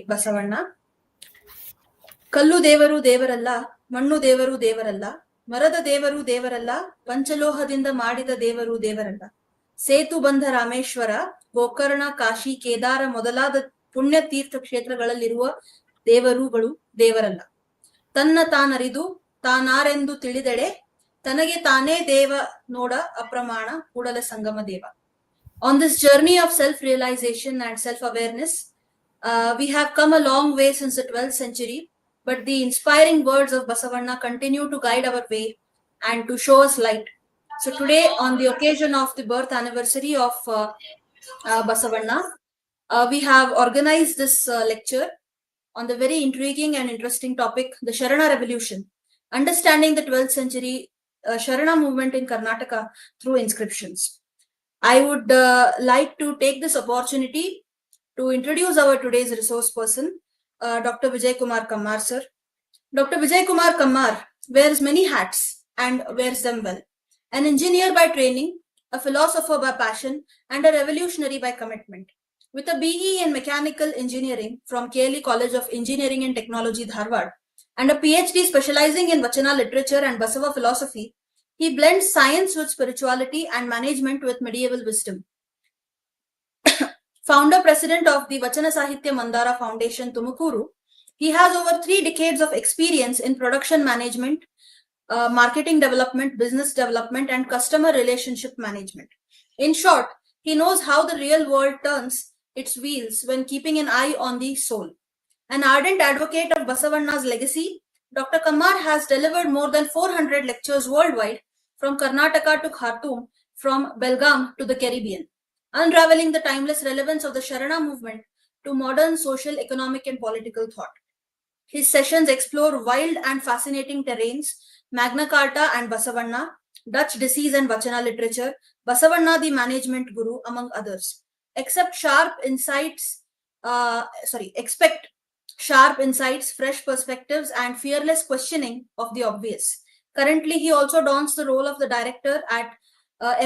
ಬಸವಣ್ಣ. ಕಲ್ಲು ದೇವರು ದೇವರಲ್ಲ, ಮಣ್ಣು ದೇವರು ದೇವರಲ್ಲ, ಮರದ ದೇವರು ದೇವರಲ್ಲ, ಪಂಚಲೋಹದಿಂದ ಮಾಡಿದ ದೇವರು ದೇವರಲ್ಲ. ಸೇತು ಬಂಧ ರಾಮೇಶ್ವರ, ಗೋಕರ್ಣ, ಕಾಶಿ, ಕೇದಾರ ಮೊದಲಾದ ಪುಣ್ಯ ತೀರ್ಥ ಕ್ಷೇತ್ರಗಳಲ್ಲಿರುವ ದೇವರುಗಳು ದೇವರಲ್ಲ. ತನ್ನ ತಾನರಿದು ತಾನಾರೆಂದು ತಿಳಿದೆಡೆ ತನಗೆ ತಾನೇ ದೇವ ನೋಡ ಅಪ್ರಮಾಣ Kudala Sangama Deva. On this journey of self-realization and self-awareness, we have come a long way since the 12th century, but the inspiring words of Basavanna continue to guide our way and to show us light. So today, on the occasion of the birth anniversary of Basavanna, we have organized this lecture on the very intriguing and interesting topic, the Sharana Revolution, understanding the 12th century Sharana movement in Karnataka through inscriptions. I would like to take this opportunity to introduce our today's resource person, Dr. Vijayakumar Kammar, sir. Dr. Vijayakumar Kammar wears many hats and wears them well. An engineer by training, a philosopher by passion, and a revolutionary by commitment. With a BE in mechanical engineering from KLE College of Engineering and Technology, Dharwad, and a Ph.D. specializing in Vachana literature and Basava philosophy, he blends science with spirituality and management with medieval wisdom. Founder President of the Vachanasahitya Mandara Foundation, Tumakuru, he has over 3 decades of experience in production management, marketing development, business development, and customer relationship management. In short, he knows how the real world turns its wheels when keeping an eye on the soul. An ardent advocate of Basavanna's legacy, Dr. Kammar has delivered more than 400 lectures worldwide, from Karnataka to Khartoum, from Belgaum to the Caribbean, unraveling the timeless relevance of the Sharana movement to modern social, economic, and political thought. His sessions explore wild and fascinating terrains, Magna Carta and Basavanna, Dutch disease and Vachana literature, Basavanna the management guru, among others. Expect sharp insights, fresh perspectives, and fearless questioning of the obvious. Currently, he also dons the role of the director at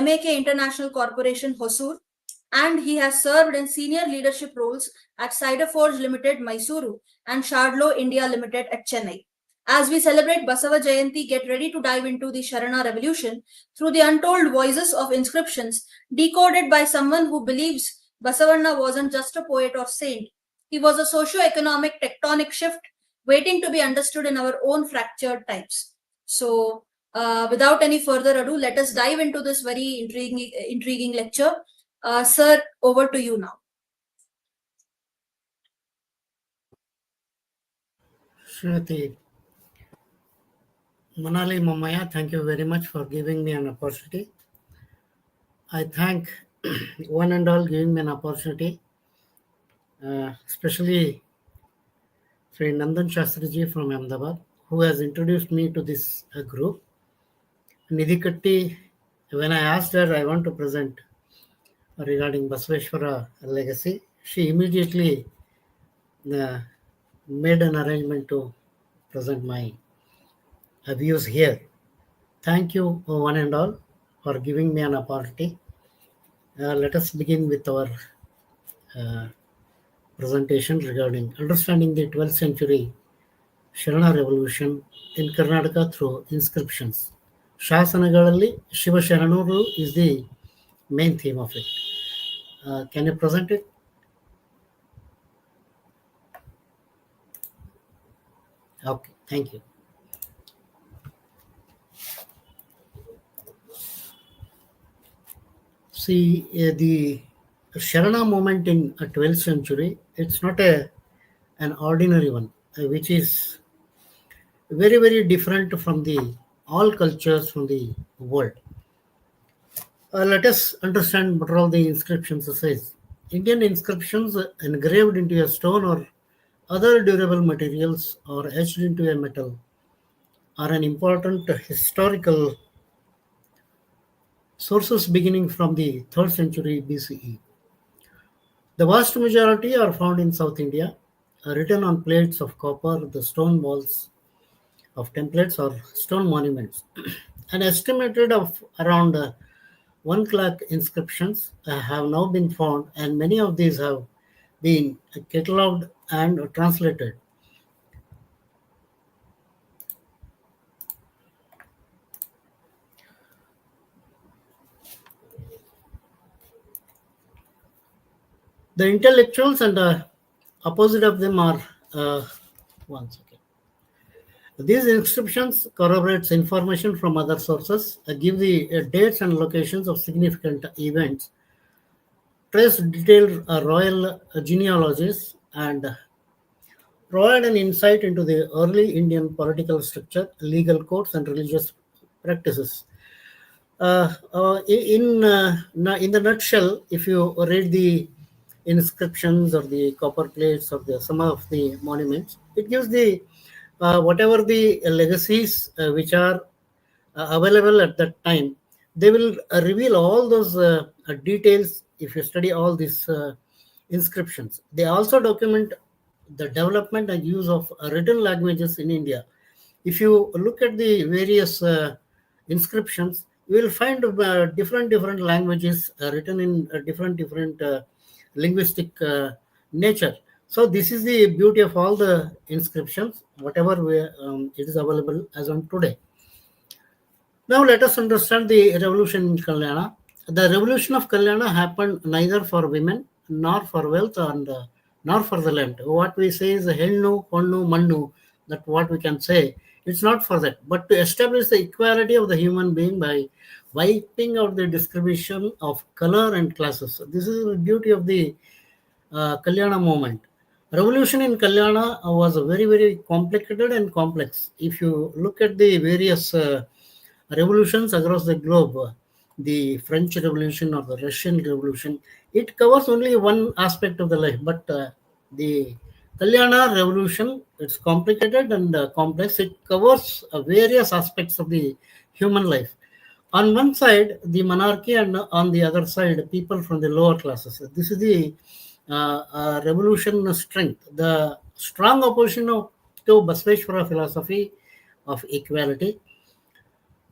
MAK International Corporation, Hosur, and he has served in senior leadership roles at Cider Forge Limited, Mysuru, and Shardlo India Limited at Chennai. As we celebrate Basava Jayanti, get ready to dive into the Sharana Revolution through the untold voices of inscriptions decoded by someone who believes Basavanna wasn't just a poet or saint. He was a socio-economic tectonic shift waiting to be understood in our own fractured times. So, without any further ado, let us dive into this very intriguing lecture. Sir, over to you now. Shruti Manali Mamaya, thank you very much for giving me an opportunity. I thank one and all giving me an opportunity, especially Sri Nandan Shastriji from Ahmedabad, who has introduced me to this group. Nidhi Katti, when I asked her I want to present regarding Basaveshwara legacy, she immediately made an arrangement to present my views here. Thank you one and all for giving me an opportunity. Let us begin with our presentation regarding understanding the 12th century Sharana Revolution in Karnataka through inscriptions. Shasanagalali Shiva Sharanuru is the main theme of it. Can you present it? Okay, thank you. See, the Sharana movement in 12th century, it's not an ordinary one, which is very, very different from the all cultures from the world. Let us understand what all the inscriptions says. Indian inscriptions engraved into a stone or other durable materials or etched into a metal are an important historical sources beginning from the 3rd century BCE. The vast majority are found in South India, written on plates of copper, the stone walls of templates or stone monuments. An estimated of around 1 lakh inscriptions have now been found, and many of these have been catalogued and translated. The intellectuals and the opposite of them are one second. These inscriptions corroborates information from other sources, give the dates and locations of significant events, trace detailed royal genealogies, and provide an insight into the early Indian political structure, legal codes, and religious practices. In the nutshell, if you read the inscriptions or the copper plates or the some of the monuments, it gives the whatever the legacies which are available at that time. They will reveal all those details if you study all these inscriptions. They also document the development and use of written languages in India. If you look at the various inscriptions, you will find different languages written in different linguistic nature. So this is the beauty of all the inscriptions, whatever it is available as on today. Now let us understand the revolution in Kalyana. The revolution of Kalyana happened neither for women nor for wealth and nor for the land. What we say is hennu, ponnu, mannu. That what we can say. It's not for that, but to establish the equality of the human being by wiping out the discrimination of color and classes. This is the beauty of the Kalyana movement. Revolution in Kalyana was very complicated and complex. If you look at the various revolutions across the globe, the French Revolution or the Russian Revolution, it covers only one aspect of the life. But the Kalyana Revolution, it's complicated and complex. It covers various aspects of the human life. On one side, the monarchy, and on the other side, people from the lower classes. This is the revolution strength. The strong opposition to Basaveshwara philosophy of equality.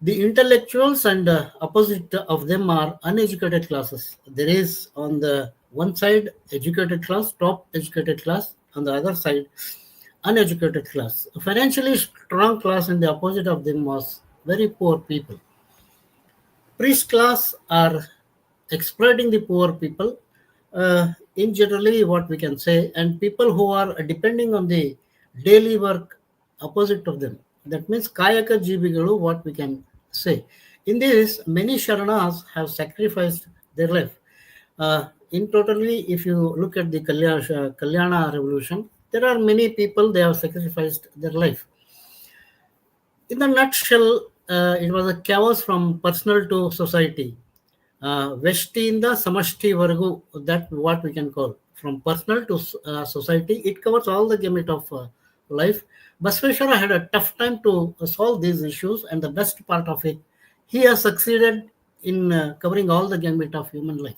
The intellectuals and opposite of them are uneducated classes. There is on the one side educated class, top educated class, on the other side uneducated class. A financially strong class, and the opposite of them was very poor people. Priest class are exploiting the poor people, in generally what we can say, and people who are depending on the daily work opposite of them. That means kayaka jibigalu, what we can say. In this, many Sharanas have sacrificed their life. In totally, if you look at the Kalyana Revolution, there are many people, they have sacrificed their life. In the nutshell, it was a chaos from personal to society. Veshtiinda Samashti Vargu, that what we can call from personal to society. It covers all the gamut of life. Basaveshwara had a tough time to solve these issues, and the best part of it, he has succeeded in covering all the gamut of human life.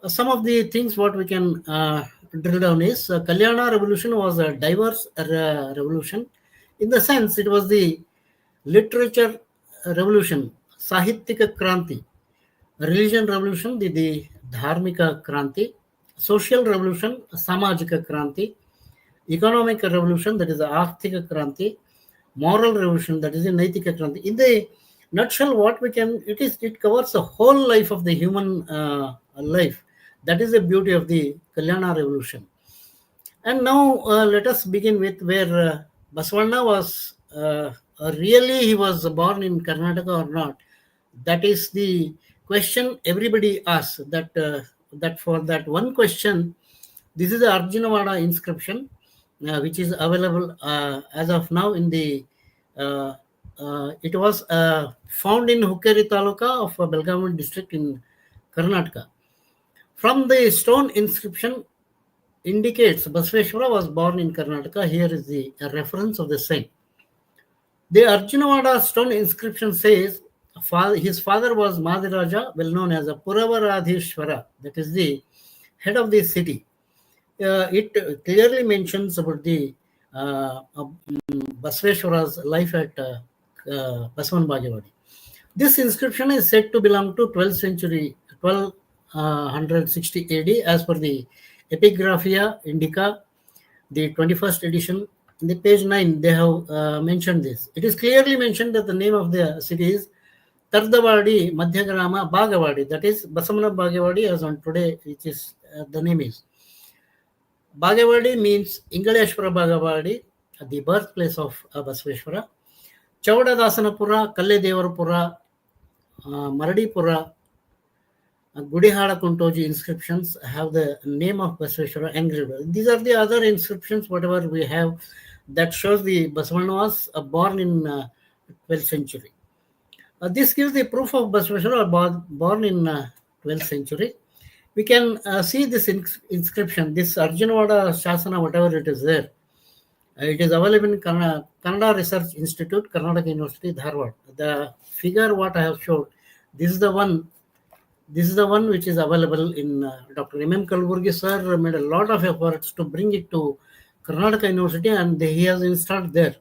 Some of the things what we can drill down is Kalyana Revolution was a diverse revolution. In the sense, it was the literature revolution, Sahityika Kranti, religion revolution, the Dharmika Kranti, social revolution, Samajika Kranti, economic revolution, that is the Arthika Kranti, moral revolution, that is the Naitika Kranti. In the nutshell, what we can, it covers the whole life of the human life. That is the beauty of the Kalyana Revolution. And now let us begin with where Basavanna was really he was born in Karnataka or not. That is the question everybody asks. That for that one question, this is the Arjunavada inscription, which is available as of now in the. It was found in Hukkeri Taluka of Belgaum district in Karnataka. From the stone inscription indicates Basaveshwara was born in Karnataka. Here is the reference of the same. The Arjunavada stone inscription says his father was Madhiraja, well known as a Puravaradhishwara, that is the head of the city. It clearly mentions about the Basaveshwara's life at Basavanna. This inscription is said to belong to 12th century, 1260 AD, as per the Epigraphia Indica, the 21st edition. In the page 9, they have mentioned this. It is clearly mentioned that the name of the city is Tardavadi Madhyagrama Bhagavadi. That is Basavanna Bhagavadi as on today, which is the name is. Bhagavadi means Ingaleshwara Bhagavadi, the birthplace of Basaveshwara. Chaudadasanapura, Kalledevarapura, Maradipura, Gudihada Kuntoji inscriptions have the name of Basaveshwara engraved. These are the other inscriptions, whatever we have, that shows the Basavanna was born in 12th century. This gives the proof of Basaveshwara born in 12th century. We can see this inscription, this Arjunavada Shasana, whatever it is there. It is available in Kannada Research Institute, Karnataka University, Dharwad. The figure what I have showed, this is the one which is available in Dr. M. Kalburgi sir made a lot of efforts to bring it to Karnataka University, and he has installed there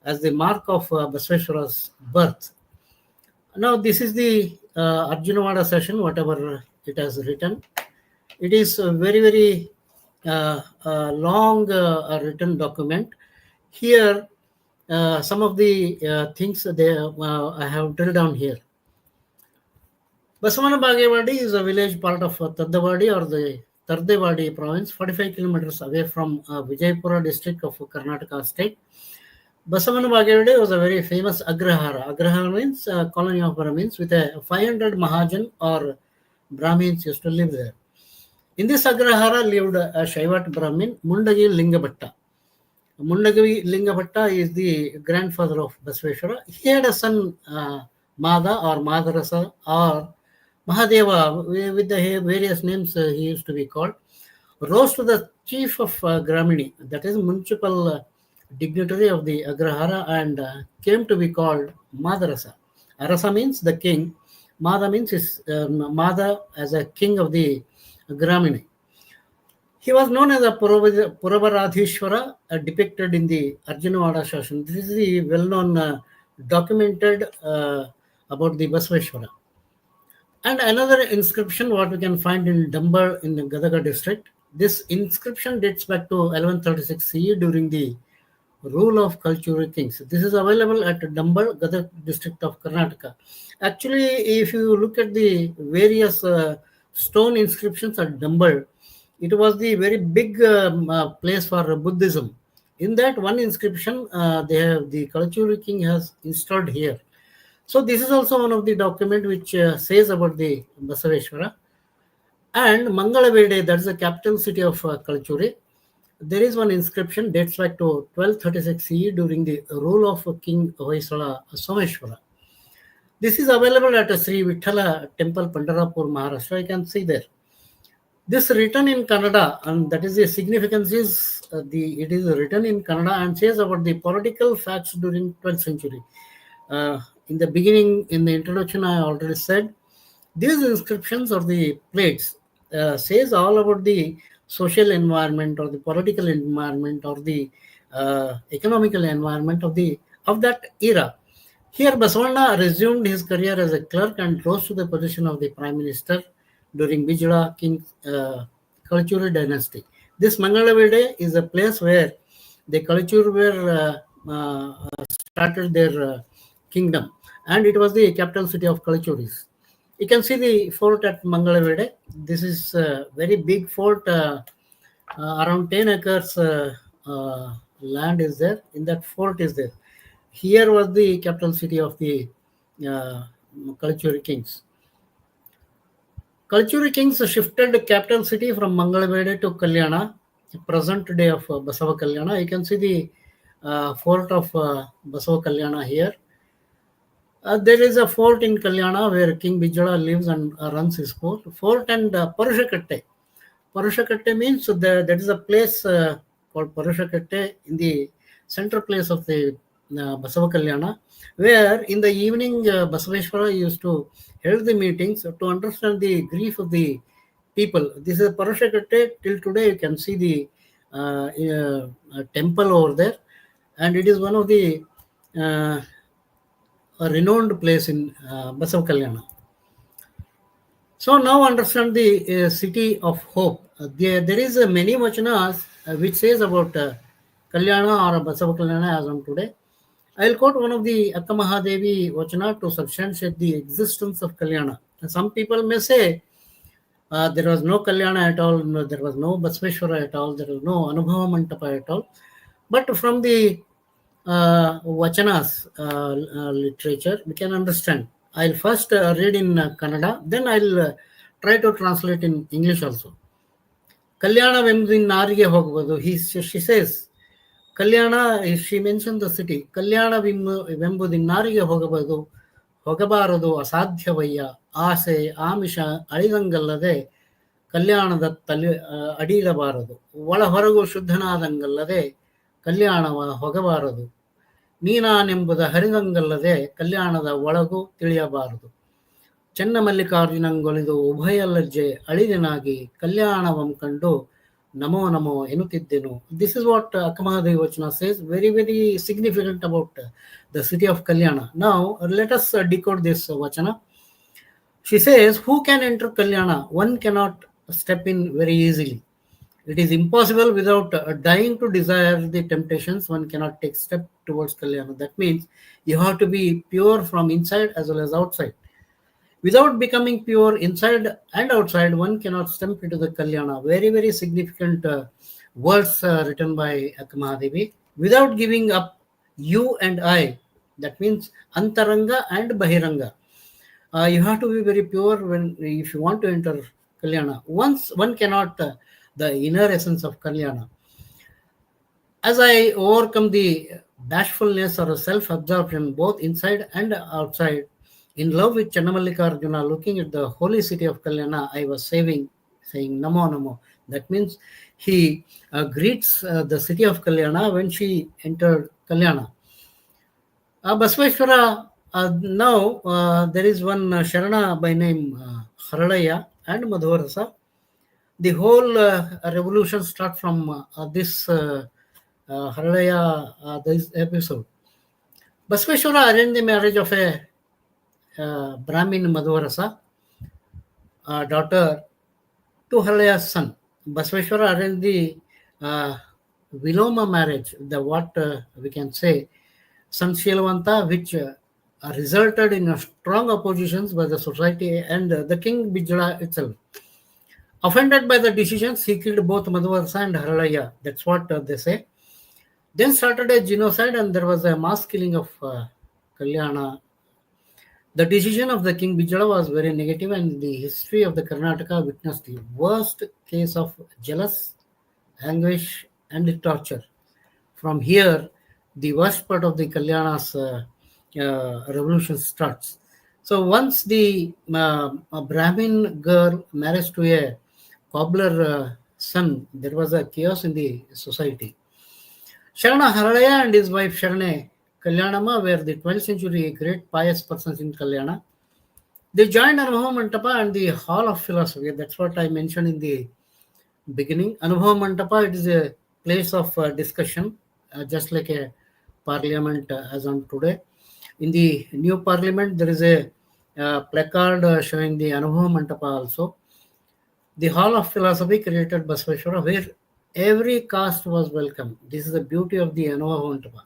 as the mark of Basaveshwara's birth. Now this is the Arjunavada session, whatever it has written. It is a very, very long written document. Here, some of the things I have drilled down here. Basavanna Bhagavadi is a village part of Tardavadi or the Tardevadi province, 45 kilometers away from Vijayapura district of Karnataka state. Basavanna Bhagavadi was a very famous Agrahara. Agrahara means colony of Brahmins, with a 500 Mahajan or Brahmins used to live there. In this Agrahara lived a Shaivat Brahmin, Mundagi Lingabhatta. Mundagi Lingabhatta is the grandfather of Basaveshwara. He had a son, Mada or Madarasa or Mahadeva, with the various names he used to be called, rose to the chief of Gramini, that is municipal dignitary of the Agrahara, and came to be called Madarasa. Arasa means the king. Mada means Mada as a king of the Gramini. He was known as a Puravaradhishwara, depicted in the Arjunavada Shasana. This is the well-known documented about the Basaveshwara. And another inscription what we can find in Dambar in the Gadaga district. This inscription dates back to 1136 CE during the rule of Kalchuri kings. This is available at Dambar, Gadaga district of Karnataka. Actually, if you look at the various stone inscriptions at Dambar, it was the very big place for Buddhism. In that one inscription, the Kalchuri king has installed here. So this is also one of the document which says about the Basaveshwara. And Mangalavede, that is the capital city of Kalchuri. There is one inscription dates back to 1236 CE during the rule of King Hoysala Someshwara. This is available at Sri Vithala Temple, Pandharpur, Maharashtra. You can see there. This written in Kannada, and that is the significance is it is written in Kannada and says about the political facts during 12th century. In the beginning, in the introduction, I already said these inscriptions or the plates says all about the social environment or the political environment or the economical environment of that era. Here, Basavanna resumed his career as a clerk and rose to the position of the prime minister during Vijaya King Kalchuri dynasty. This Mangalavede is a place where the Kalchuri were started their kingdom, and it was the capital city of Kalchuris. You can see the fort at Mangalavede. This is a very big fort, around 10 acres land is there. In that fort is there. Here was the capital city of the Kalchuri kings. Kalchuri kings shifted the capital city from Mangalavede to Kalyana, present day of Basava Kalyana. You can see the fort of Basava Kalyana here. There is a fort in Kalyana where King Vijaya lives and runs his fort. Fort and Parushakatte. Parushakatte means that is a place called Parushakatte in the central place of the Basava Kalyana, where in the evening Basaveshwara used to held the meetings to understand the grief of the people. This is Parushakatte. Till today you can see the temple over there, and it is one of the a renowned place in Basava Kalyana. So now understand the city of hope. there is many Vachanas which says about Kalyana or Basava Kalyana as on today. I'll quote one of the Akka Mahadevi Vachana to substantiate the existence of Kalyana. Some people may say there was no Kalyana at all, no, there was no Basveshwara at all, there was no Anubhava Mantapa at all. But from the Vachanas literature, we can understand. I'll first read in Kannada, then I'll try to translate in English also. Kalyanaವೆಂಬುದಿನ್ನಾರಿಗೆ ಹೋಗಬಹುದು. She says, Kalyana, she mentioned the city. ಕಲ್ಯಾಣವೆಂಬುದಿನ್ನಾರಿಗೆ ಹೋಗಬಹುದು, ಹೋಗಬಾರದು ಅಸಾಧ್ಯವಯ್ಯ. ಆಸೆ ಆಮಿಷ ಅಳಿದಂಗಲ್ಲದೆ ಕಲ್ಯಾಣದ ಅಡಿಯಿಡಬಾರದು. ಒಳ ಹೊರಗು ಶುದ್ಧನಾದಂಗಲ್ಲದೆ ಕಲ್ಯಾಣವ ಹೊಗಬಾರದು. ನೀನಾನೆಂಬುದ ಹರಿದಂಗಲ್ಲದೆ ಕಲ್ಯಾಣದ ಒಳಗು ತಿಳಿಯಬಾರದು. ಚೆನ್ನಮಲ್ಲಿಕಾರ್ಜುನಂಗೊಲಿದು ಉಭಯ ಲಜ್ಜೆ ಅಳಿದೆನಾಗಿ ಕಲ್ಯಾಣವಂ ಕಂಡು ನಮೋ ನಮೋ ಎನ್ನುತ್ತಿದ್ದೆನು. This is what Akkamahadevi Vachana says, very very significant about the city of Kalyana. Now let us decode this Vachana. She says, who can enter Kalyana? One cannot step in very easily. It is impossible without dying to desire the temptations. One cannot take step towards Kalyana. That means you have to be pure from inside as well as outside. Without becoming pure inside and outside, one cannot step into the Kalyana. Very, very significant words written by Akkamahadevi. Without giving up you and I, that means Antaranga and Bahiranga. You have to be very pure if you want to enter Kalyana. Once one cannot, the inner essence of Kalyana. As I overcome the bashfulness or self-absorption both inside and outside, in love with Channamallikarjuna, looking at the holy city of Kalyana, I was saying Namo Namo. That means he greets the city of Kalyana when she entered Kalyana. Basaveshwara, now there is one Sharana by name Haralayya and Madhurasa. The whole revolution starts from this Haralayya, this episode. Basaveshwara arranged the marriage of a Brahmin Madhurasa daughter to Haralayya's son. Basaveshwara arranged the Viloma marriage, the what we can say Sanshilvanta, which resulted in a strong oppositions by the society and the king Bijala itself. Offended by the decisions, he killed both Madhurasa and Haralayya. That's what they say. Then started a genocide and there was a mass killing of Kalyana. The decision of the King Bijala was very negative, and the history of the Karnataka witnessed the worst case of jealous, anguish, and torture. From here, the worst part of the Kalyana's revolution starts. So once the a Brahmin girl marries to a cobbler son, there was a chaos in the society. Sharana Haralayya and his wife Sharana Kalyanama were the 12th century great pious persons in Kalyana. They joined Anubhava Mantapa and the Hall of Philosophy. That's what I mentioned in the beginning. Anubhava Mantapa, it is a place of discussion, just like a parliament as on today. In the new parliament, there is a placard showing the Anubhava Mantapa also. The Hall of Philosophy created Basaveshwara, where every caste was welcome. This is the beauty of the Anubhava Mantapa.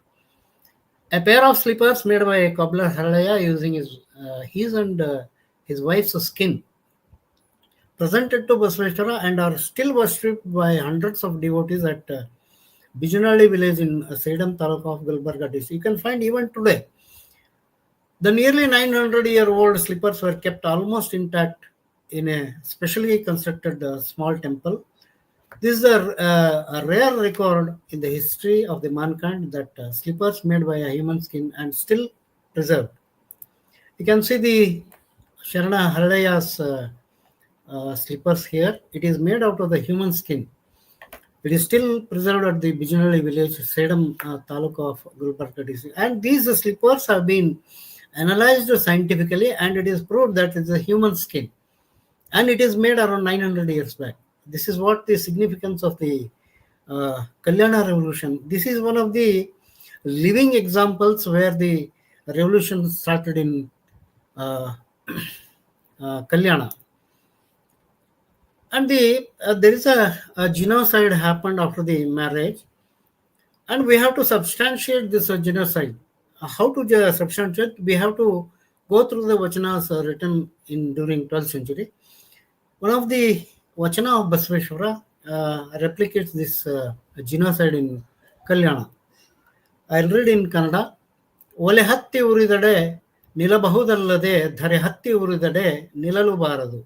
A pair of slippers made by a cobbler Haralayya using his and his wife's skin, presented to Basaveshwara and are still worshipped by hundreds of devotees at Bijunalli village in Sedam Taluka of Gulbarga district. You can find even today. The nearly 900-year-old slippers were kept almost intact in a specially constructed small temple. This is a rare record in the history of the mankind that slippers made by a human skin and still preserved. You can see the Sharana Haralayya's slippers here. It is made out of the human skin. It is still preserved at the Bijunalli village, Sedam Taluka of Gulbarga district. And these slippers have been analyzed scientifically, and it is proved that it is a human skin. And it is made around 900 years back. This is what the significance of the Kalyana Revolution. This is one of the living examples where the revolution started in Kalyana. And there is a genocide happened after the marriage, and we have to substantiate this genocide. How to substantiate? We have to go through the Vachanas written in during 12th century. One of the Vachana of Basaveshwara replicates this genocide in Kalyana. I'll read in Kannada. ಒಲೆ ಹತ್ತಿ ಉರಿದಡೆ ನಿಲ್ಲಬಹುದಲ್ಲದೆ ಧರೆ ಹತ್ತಿ ಉರಿದಡೆ ನಿಲ್ಲಲು ಬಾರದು.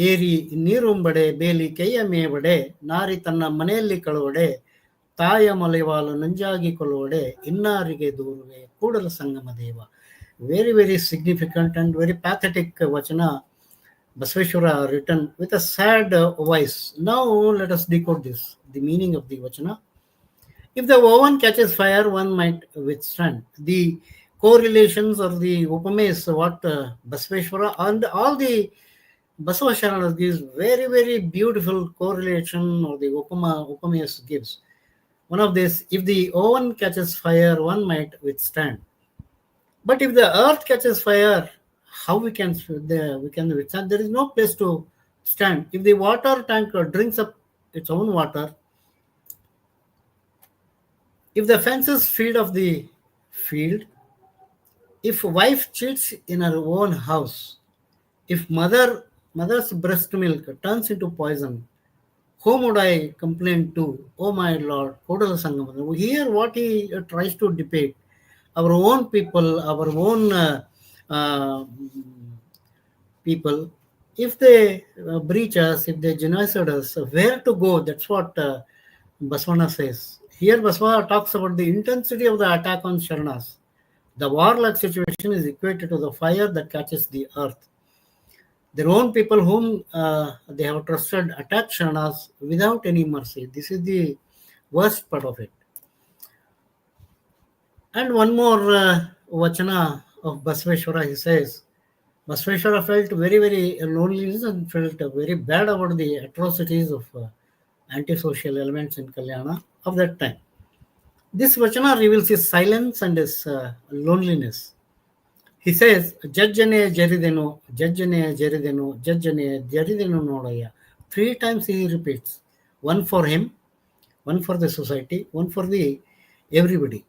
ಏರಿ ನೀರುಂಬಡೆ ಬೇಲಿ ಕೈಯ ಮೇವಡೆ ನಾರಿ ತನ್ನ ಮನೆಯಲ್ಲಿ ಕಳುವಡೆ ತಾಯ ಮಲೆವಾಲು ನಂಜಾಗಿ ಕೊಲ್ಲುವಡೆ ಇನ್ನಾರಿಗೆ ದೂರುವೆ Kudala Sangama Deva. Very, very significant and very pathetic Vachana Basaveshwara written with a sad voice. Now let us decode this, the meaning of the Vachana. If the oven catches fire, one might withstand. The correlations or the upames, what Basaveshwara and all the Basava Sharanas gives very, very beautiful correlation, or the upames gives. One of this, if the oven catches fire, one might withstand. But if the earth catches fire, how we can withstand? There is no place to stand. If the water tank drinks up its own water, if the fences feed of the field, if wife cheats in her own house, if mother's breast milk turns into poison, whom would I complain to? Oh my Lord, Kodala Sangam. Here what he tries to depict, our own people, our own people, if they breach us, if they genocide us, where to go? That's what Basavanna says. Here Basava talks about the intensity of the attack on Sharanas. The warlike situation is equated to the fire that catches the earth. Their own people whom they have trusted attack Sharanas without any mercy. This is the worst part of it. And one more Vachana of Basaveshwara, he says, Basaveshwara felt very, very loneliness and felt very bad about the atrocities of antisocial elements in Kalyana of that time. This Vachana reveals his silence and his loneliness. He says, Jajjane jaridenu, Jajjane jaridenu, Jajjane jaridenu nodaya. 3 times he repeats. One for him, one for the society, one for the everybody.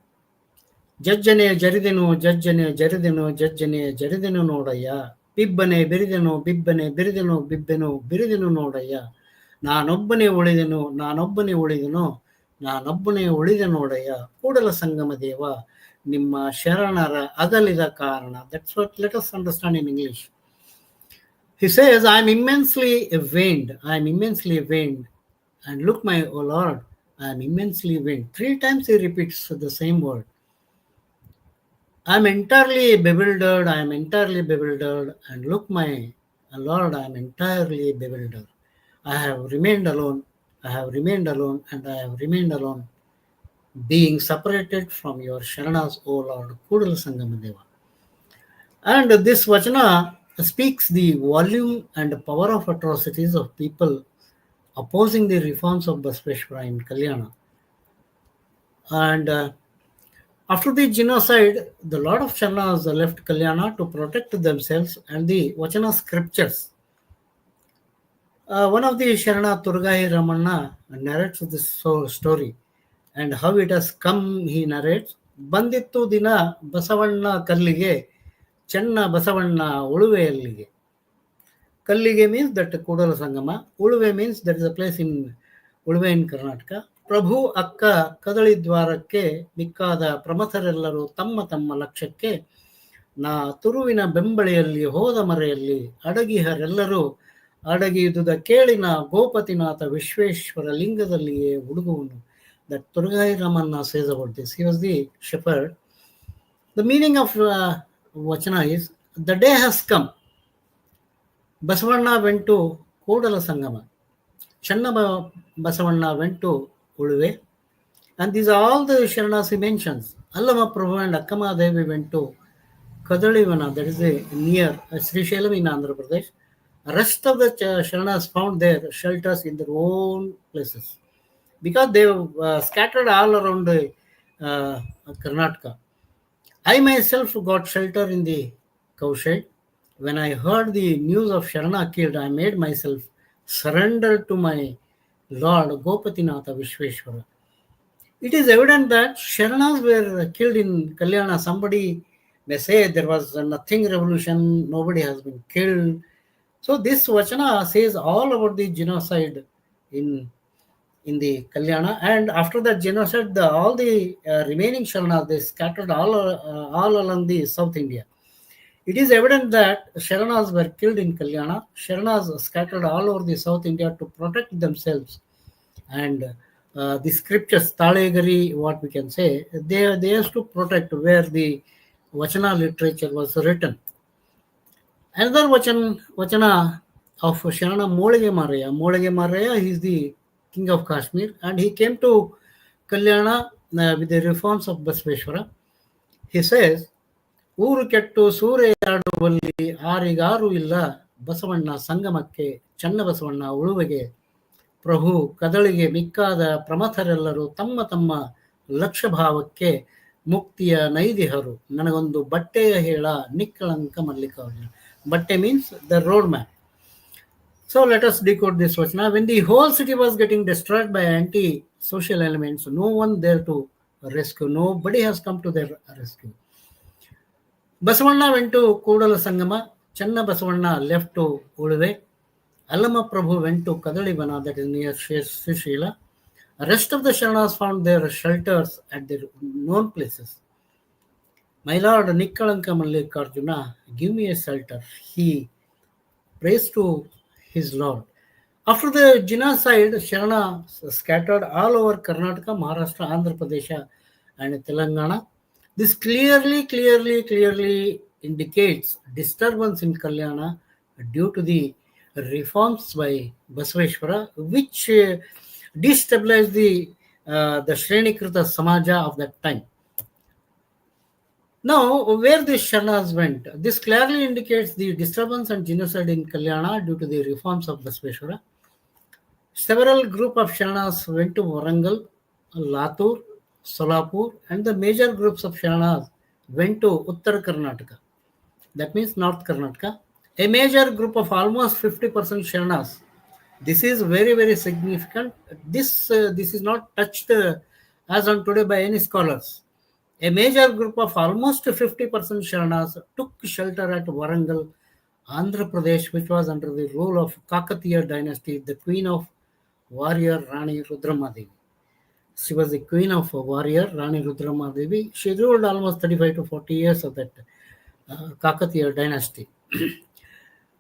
Jajjane jaridenu, Jajjane jaridenu, Jajjane jaridenu nodaya. Bibbane biridenu, bibbane biridenu, bibbenu biridenu nodaya. ನಾನೊಬ್ಬನೇ ಉಳಿದೆನು, ನಾನೊಬ್ಬನೇ ಉಳಿದೆನು, ನಾನೊಬ್ಬನೇ ಉಳಿದೆ ನೋಡಯ್ಯ ಕೂಡಲ ಸಂಗಮ ದೇವ ನಿಮ್ಮ ಶರಣರ ಅಗಲಿದ ಕಾರಣ. That's what let us understand in English. He says, I am immensely vained, and look my O Lord, I am immensely vained. 3 times he repeats the same word. I am entirely bewildered, and look my Lord, I am entirely bewildered. I have remained alone, and I have remained alone, being separated from your Sharanas, O Lord, Kudala Sangamadeva. And this Vachana speaks the volume and power of atrocities of people opposing the reforms of Basaveshwara in Kalyana. And after the genocide, the lot of Sharanas left Kalyana to protect themselves and the Vachana scriptures. One of the Sharana Turgai Ramanna narrates this story and how it has come. He narrates, Bandittu Dina Basavanna Kallige, Channa Basavanna Uluveyallige. Kallige means that Kodala Sangama, Uluve means there is a place in Uluve in Karnataka. Prabhu Akka Kadali Dwarakke, Mikkada Pramatharallaru Tamma Tamma Lakshake, Na Turuvina Bembaliyalli Hoda Mareyalli, Adagiharellaru ಅಡಗಿದುದ ಕೇಳಿನ ಗೋಪತಿನಾಥ Vishweshwar ಲಿಂಗದಲ್ಲಿಯೇ ಹುಡುಗುವನು. That Turgai Ramanna says about this. He was the shepherd. The meaning of Vachana is, the day has come. Basavanna went to Kodala Sangama. Channa Basavanna went to Uluve. And these are all the Sharanas he mentions. Allama Prabhu and Akkama Devi went to Kadalivana, that is near Srisailam in Andhra Pradesh. Rest of the Sharanas found their shelters in their own places because they scattered all around Karnataka. I myself got shelter in the cowshed. When I heard the news of Sharana killed, I made myself surrender to my Lord Gopatinatha Vishweshwara. It is evident that Sharanas were killed in Kalyana. Somebody may say there was nothing revolution, nobody has been killed. So this Vachana says all about the genocide in the Kalyana, and after that genocide, all the remaining Sharanas they scattered all along the South India. It is evident that Sharanas were killed in Kalyana. Sharanas scattered all over the South India to protect themselves, and the scriptures, Talegari, what we can say, they used to protect where the Vachana literature was written. Another Vachana of Sharana Molige Maraya, he is the king of Kashmir, and he came to Kalyana with the reforms of Basaveshwara. He says, ಊರು ಕೆಟ್ಟು ಸೂರೆಯಾಡುವಲ್ಲಿ ಆರಿಗಾರು ಇಲ್ಲ ಬಸವಣ್ಣ ಸಂಗಮಕ್ಕೆ ಚನ್ನಬಸವಣ್ಣ ಉಳುವೆಗೆ ಪ್ರಭು ಕದಳಿಗೆ ಮಿಕ್ಕಾದ ಪ್ರಮಥರೆಲ್ಲರೂ ತಮ್ಮ ತಮ್ಮ ಲಕ್ಷ್ಯಭಾವಕ್ಕೆ ಮುಕ್ತಿಯ ನೈದಿಹರು ನನಗೊಂದು ಬಟ್ಟೆಯ ಹೇಳ ನಿಕ್ಕಳಂಕ Mallikarjuna. Batte means the roadmap. So let us decode this Vachana. When the whole city was getting destroyed by anti-social elements, no one there to rescue. Nobody has come to their rescue. Basavanna went to Kodala Sangama. Channa Basavanna left to Uluve. Allama Prabhu went to Kadalivana, that is near Srishila. The rest of the Sharanas found their shelters at their known places. My Lord Nikkalanka Mallikarjuna, give me a shelter. He prays to his Lord. After the genocide, Sharana scattered all over Karnataka, Maharashtra, Andhra Pradesh, and Telangana. This clearly indicates disturbance in Kalyana due to the reforms by Basaveshwara, which destabilized the Shrenikrita Samaja of that time. Now, where the Sharanas went, this clearly indicates the disturbance and genocide in Kalyana due to the reforms of Basaveshwara. Several group of Sharanas went to Warangal, Latur, Solapur, and the major groups of Sharanas went to Uttar Karnataka. That means North Karnataka. A major group of almost 50% Sharanas. This is very significant. This is not touched as on today by any scholars. A major group of almost 50% Sharanas took shelter at Warangal, Andhra Pradesh, which was under the rule of Kakatiya dynasty, the queen of warrior Rani Rudramadevi. She was the queen of warrior Rani Rudramadevi. She ruled almost 35 to 40 years of that Kakatiya dynasty.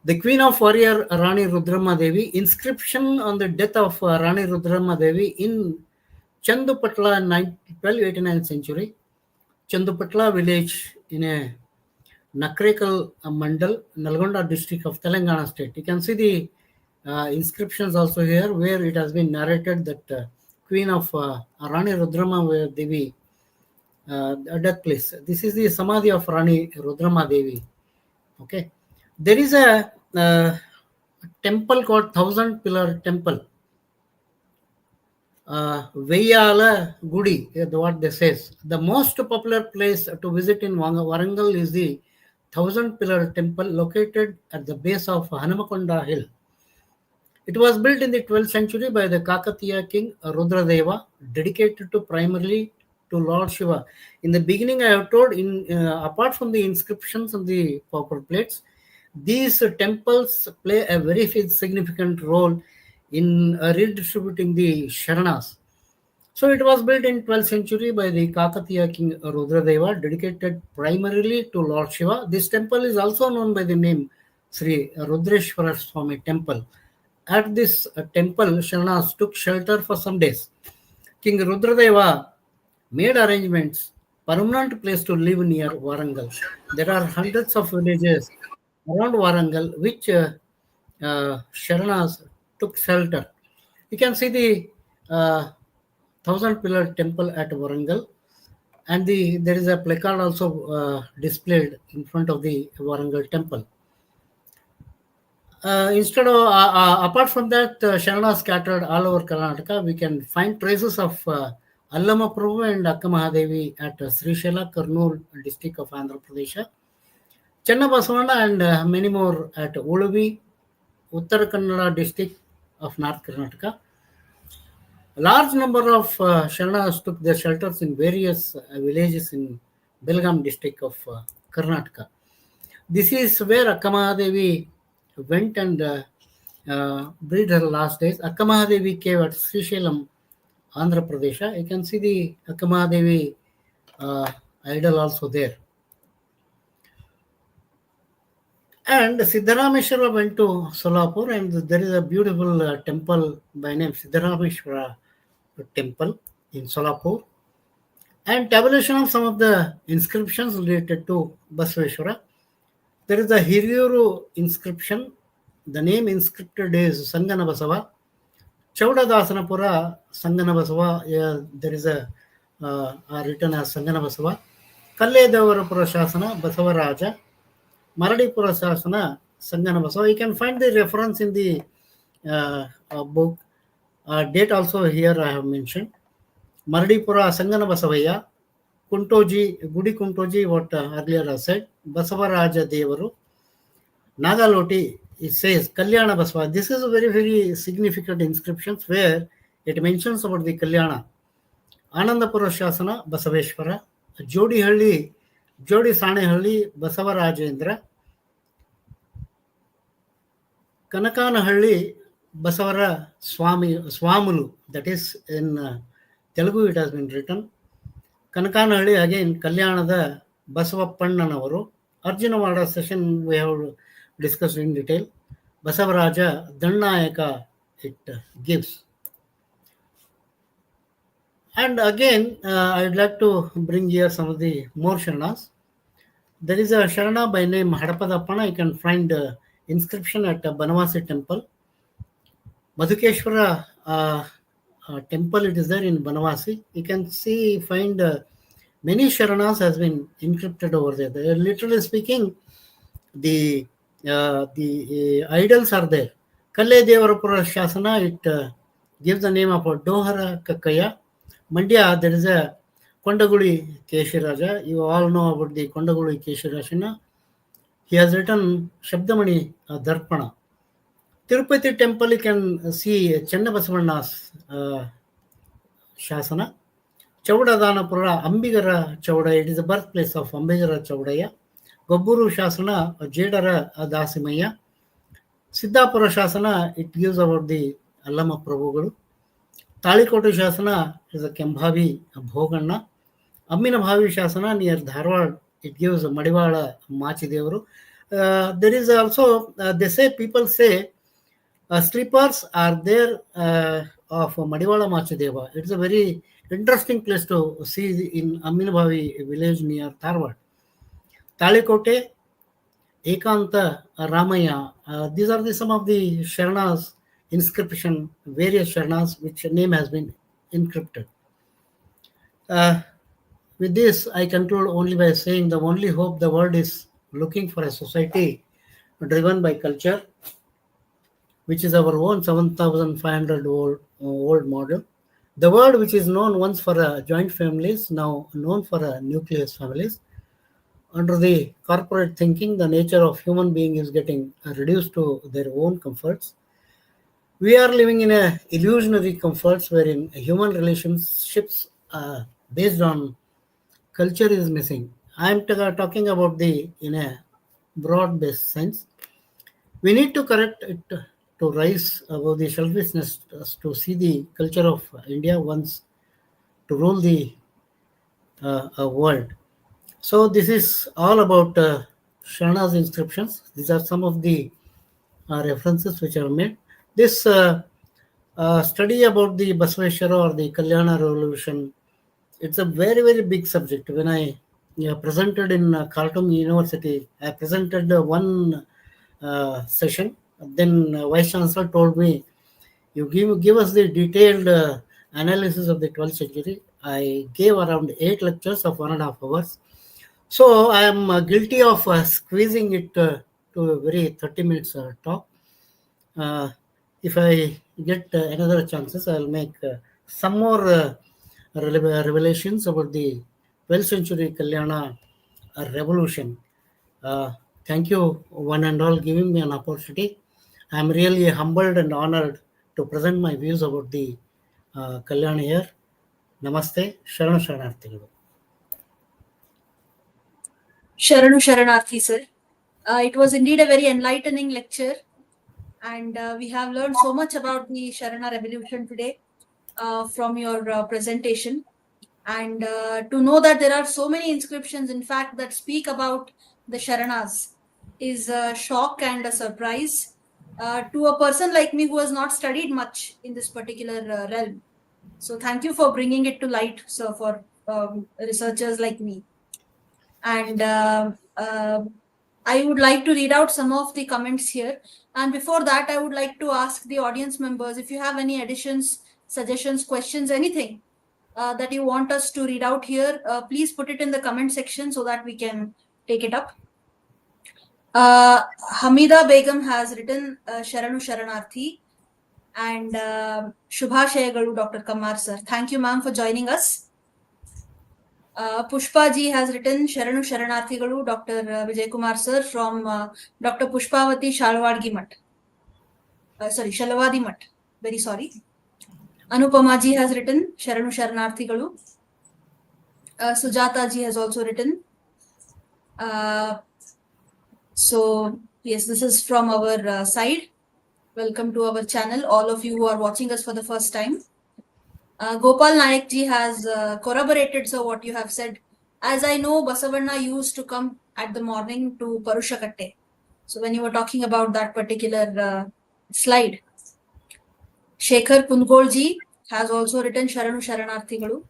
The queen of warrior Rani Rudramadevi, inscription on the death of Rani Rudramadevi in Chandupatla in 1289th century. Chandupatla village in a Nakrekal Mandal, Nalgonda district of Telangana state. You can see the inscriptions also here, where it has been narrated that queen of Rani Rudramadevi death place. This is the Samadhi of Rani Rudramadevi. Okay. There is a temple called 1000 Pillar Temple. Veyala Gudi, what they says. The most popular place to visit in Warangal is the 1000 Pillar Temple located at the base of Hanamakonda Hill. It was built in the 12th century by the Kakatiya king Rudradeva, dedicated to primarily to Lord Shiva. In the beginning, I have told, apart from the inscriptions on the copper plates, these temples play a very significant role in redistributing the Sharanas. So it was built in 12th century by the Kakatiya king Rudradeva, dedicated primarily to Lord Shiva. This temple is also known by the name Sri Rudreshwara Swami Temple. At this temple, Sharanas took shelter for some days. King Rudradeva made arrangements, permanent place to live near Warangal. There are hundreds of villages around Warangal, which Sharanas took shelter. You can see the 1000 Pillar Temple at Warangal, and there is a placard also displayed in front of the Warangal Temple. Apart from that, Sharanas scattered all over Karnataka. We can find traces of Allama Prabhu and Akka Mahadevi at Srishila, Kurnool district of Andhra Pradesh. Channa Basavanna and many more at Uluvi, Uttara Kannada district, of North Karnataka. A large number of Sharanas took their shelters in various villages in Belgaum district of Karnataka. This is where Akkamahadevi went and breathed her last days. Akkamahadevi cave at Srisailam, Andhra Pradesh. You can see the Akkamahadevi idol also there. And Siddharameshwara went to Solapur, and there is a beautiful temple by name Siddharameshwara temple in Solapur. And tabulation of some of the inscriptions related to Basaveshwara. There is a Hiriyuru inscription. The name inscripted is Sangana Basava. Chaudadasanapura Sangana Basava. There is a written as Sangana Basava. Kalledavarapura Shasana Basavaraja. Maradipura Shasana Sangana Basava. You can find the reference in the book. Date also here I have mentioned. Maradipura Sangana Basavaya. Kuntoji, Gudi Kuntoji, what earlier I said, Basavaraja Devaru, Nagaloti, it says Kalyana Basava. This is a very, very significant inscription where it mentions about the Kalyana. Anandapura Shasana, Basaveshwara, Jodi Sanehalli, Basavarajendra, Kanakanahalli, Basavara Swamulu, that is in Telugu it has been written. Kanakanahಳ್ಳಿ again Kalyanada Basavappannanavaru. Arjunavada session we have discussed in detail. Basavaraja Dannayaka it gives. And again I'd like to bring here some of the more Sharanas. There is a Sharana by name Hadapadappana. You can find inscription at Banavasi temple. Madhukeshwara temple, it is there in Banavasi. You can find many Sharanas has been encrypted over there. Literally speaking, the idols are there. Kalle Devarapura Shasana, it gives the name of Dohara Kakkaya. Mandya, there is a Kondaguli Keshiraja. You all know about the Kondaguli Keshirashana. He has written Shabdamani Darpana. Tirupati temple, you can see Channa Basavanna's Shasana. Chaudadanapura, Ambigara Chauda, it is the birthplace of Ambigara Chaudaya. Gobburu Shasana, Jedara Dasimaya. Siddhapura Shasana, it gives about the Allama Prabhuguru. Talikoti Shasana is a Kembhavi Bhoganna. Amminabhavi Shasana near Dharwad, it gives a Madivala Machidevaru. There is also, people say, sleepers are there of Madivala Machideva. It's a very interesting place to see in Amminabhavi village near Dharwad. Talikote, Ekanta, Ramaya. These are some of the Sharanas inscription, various Sharanas which name has been encrypted. With this, I conclude only by saying the only hope the world is looking for a society driven by culture, which is our own 7,500 old model. The world which is known once for joint families, now known for nucleus families. Under the corporate thinking, the nature of human being is getting reduced to their own comforts. We are living in a illusionary comforts wherein human relationships based on culture is missing. I am talking about in a broad-based sense. We need to correct it to rise above the selfishness, to see the culture of India once to rule the world. So this is all about Sharana's inscriptions. These are some of the references which are made. This study about the Basaveshwara or the Kalyana Revolution, it's a very, very big subject. When I presented in Khartoum University, I presented one session. Then Vice Chancellor told me, you give us the detailed analysis of the 12th century. I gave around 8 lectures of 1.5 hours. So I am guilty of squeezing it to a very 30 minutes talk. If I get another chances, I'll make some more revelations about the 12th century Kalyana Revolution. Thank you one and all giving me an opportunity. I'm really humbled and honored to present my views about the Kalyana here. Namaste, Sharana Sharanarthigalu. Sharanu Sharanarthi, sir. It was indeed a very enlightening lecture, and we have learned so much about the Sharana Revolution today from your presentation. And to know that there are so many inscriptions, in fact, that speak about the Sharanas is a shock and a surprise to a person like me who has not studied much in this particular realm. So thank you for bringing it to light, sir, for researchers like me. And I would like to read out some of the comments here. And before that, I would like to ask the audience members if you have any additions, suggestions, questions, anything that you want us to read out here, please put it in the comment section so that we can take it up. Hamida Begum has written Sharanu Sharanarthi, and Shubhashayagalu, Dr. Kammar sir. Thank you, ma'am, for joining us. Pushpa ji has written Sharanu Sharanarthigalu, Dr. Vijayakumar sir, from Dr. Pushpavati Shalwadgi Mat. Shalwadi Mat. Very sorry. Anupama ji has written Sharanu Sharanarthigalu. Sujata ji has also written. So yes, this is from our side. Welcome to our channel, all of you who are watching us for the first time. Gopal Nayak ji has corroborated so what you have said. As I know, Basavanna used to come at the morning to Parushakatte. So when you were talking about that particular slide, Shekhar Kundgol ji has also written Sharanu Sharanarthigalu.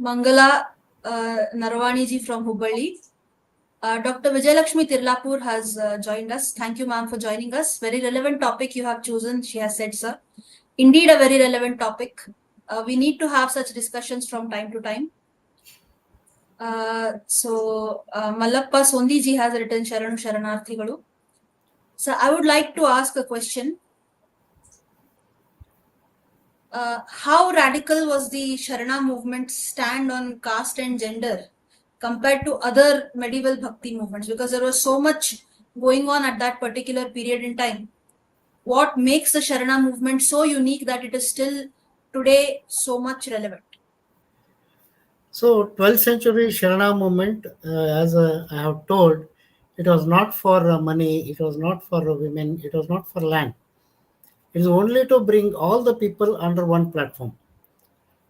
Mangala Narwani ji from Hubballi. Dr. Vijayalakshmi Tirlapur has joined us. Thank you, ma'am, for joining us. Very relevant topic you have chosen, she has said, sir. Indeed, a very relevant topic. We need to have such discussions from time to time. Mallappa Sondi ji has written Sharanu Sharanarthigalu. So I would like to ask a question. How radical was the Sharana movement stand on caste and gender compared to other medieval bhakti movements? Because there was so much going on at that particular period in time. What makes the Sharana movement so unique that it is still today so much relevant? So 12th century Sharana movement, as I have told, it was not for money, it was not for women, it was not for land. It is only to bring all the people under one platform.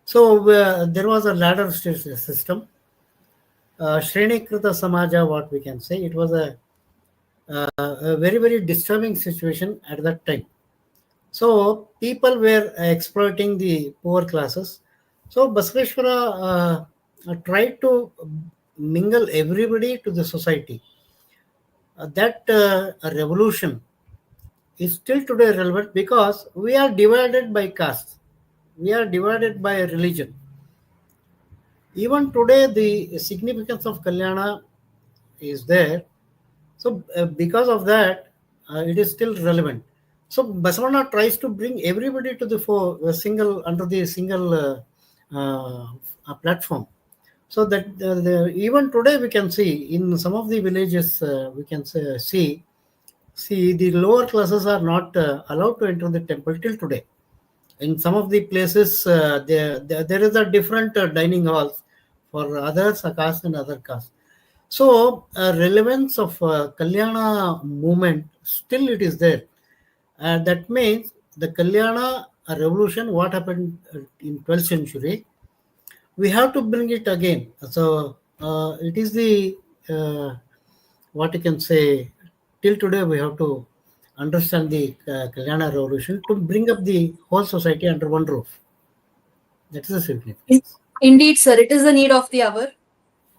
So there was a ladder system. Shrinikrita Samaja, what we can say, it was a very, very disturbing situation at that time. So people were exploiting the poor classes. So Basaveshwara tried to mingle everybody to the society. That revolution is still today relevant because we are divided by caste. We are divided by religion. Even today, the significance of Kalyana is there. So because of that, it is still relevant. So Basavanna tries to bring everybody to the under the single platform. So that even today we can see in some of the villages we can see the lower classes are not allowed to enter the temple till today. In some of the places, there is a different dining halls for others, a caste and other caste. So, relevance of Kalyana movement still it is there. That means the Kalyana revolution, what happened in 12th century, we have to bring it again. So, it is the what you can say. Till today, we have to understand the Kalyana revolution to bring up the whole society under one roof. That is the significance. Indeed, sir. It is the need of the hour.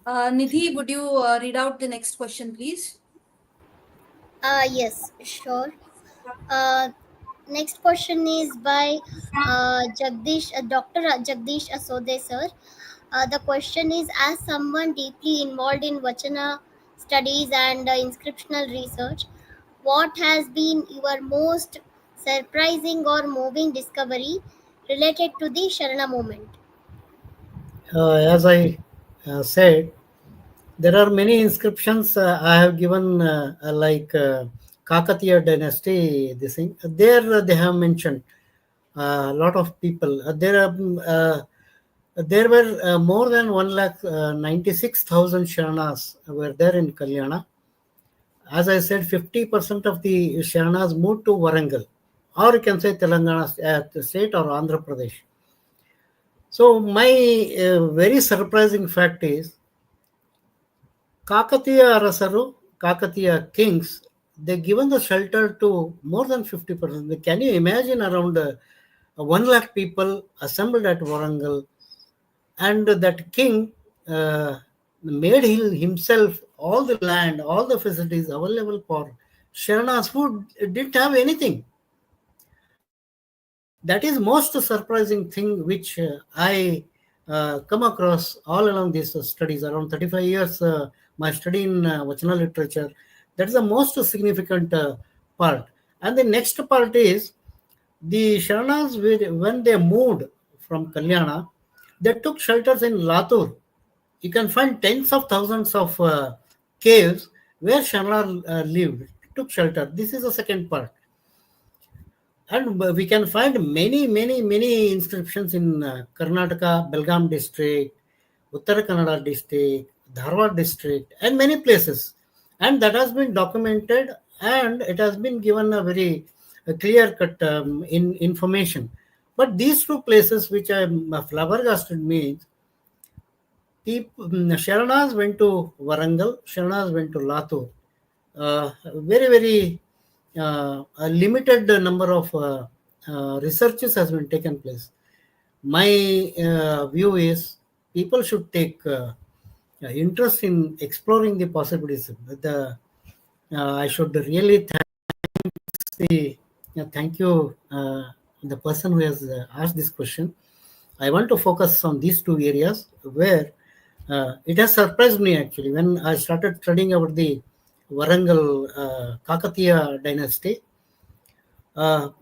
Nidhi, would you read out the next question, please? Yes, sure. Next question is by Dr. Jagdish Asode sir. The question is, as someone deeply involved in Vachana studies and inscriptional research, what has been your most surprising or moving discovery related to the Sharana movement? As I said, there are many inscriptions I have given, like Kakatiya dynasty, this thing. There they have mentioned a lot of people. There were more than 1,96,000 Sharanas were there in Kalyana. As I said, 50% of the Sharanas moved to Warangal, or you can say Telangana state or Andhra Pradesh. So my very surprising fact is Kakatiya Arasaru, Kakatiya kings, they given the shelter to more than 50%. Can you imagine around 1 lakh people assembled at Warangal, and that king made himself all the land, all the facilities available for Sharanas who didn't have anything. That is most surprising thing which I come across all along these studies. Around 35 years, my study in Vachana literature, that is the most significant part. And the next part is the Sharanas, when they moved from Kalyana, they took shelters in Latur. You can find tens of thousands of caves where Sharana lived, took shelter. This is the second part. And we can find many inscriptions in Karnataka, Belgaum district, Uttara Kannada district, Dharwad district, and many places. And that has been documented, and it has been given a very clear-cut information. But these two places which I flabbergasted means, Sharanas went to Warangal, Sharanas went to Latur. Very a limited number of researches has been taken place. My view is people should take interest in exploring the possibilities. I should really thank you, the person who has asked this question. I want to focus on these two areas where it has surprised me actually when I started studying about the Warangal Kakatiya dynasty.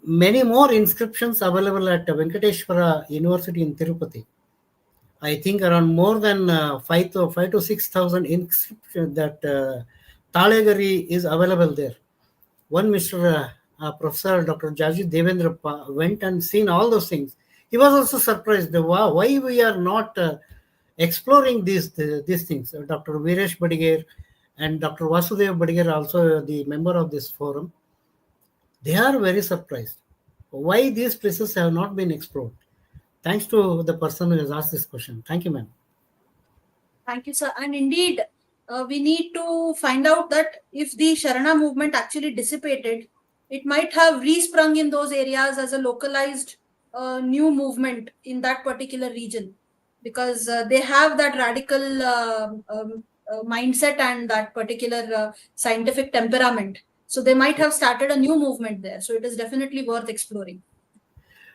Many more inscriptions available at Venkateshwara University in Tirupati. I think around more than 5 to 6,000 inscriptions that Talegari is available there. One Mr. Professor Dr. Jaji Devendra went and seen all those things. He was also surprised why we are not exploring these things. Dr. Viresh Badiger and Dr. Vasudev Badiger, also the member of this forum, they are very surprised why these places have not been explored. Thanks to the person who has asked this question. Thank you, ma'am. Thank you, sir. And indeed, we need to find out that if the Sharana movement actually dissipated, it might have resprung in those areas as a localized new movement in that particular region, because they have that radical mindset and that particular scientific temperament. So they might have started a new movement there. So it is definitely worth exploring.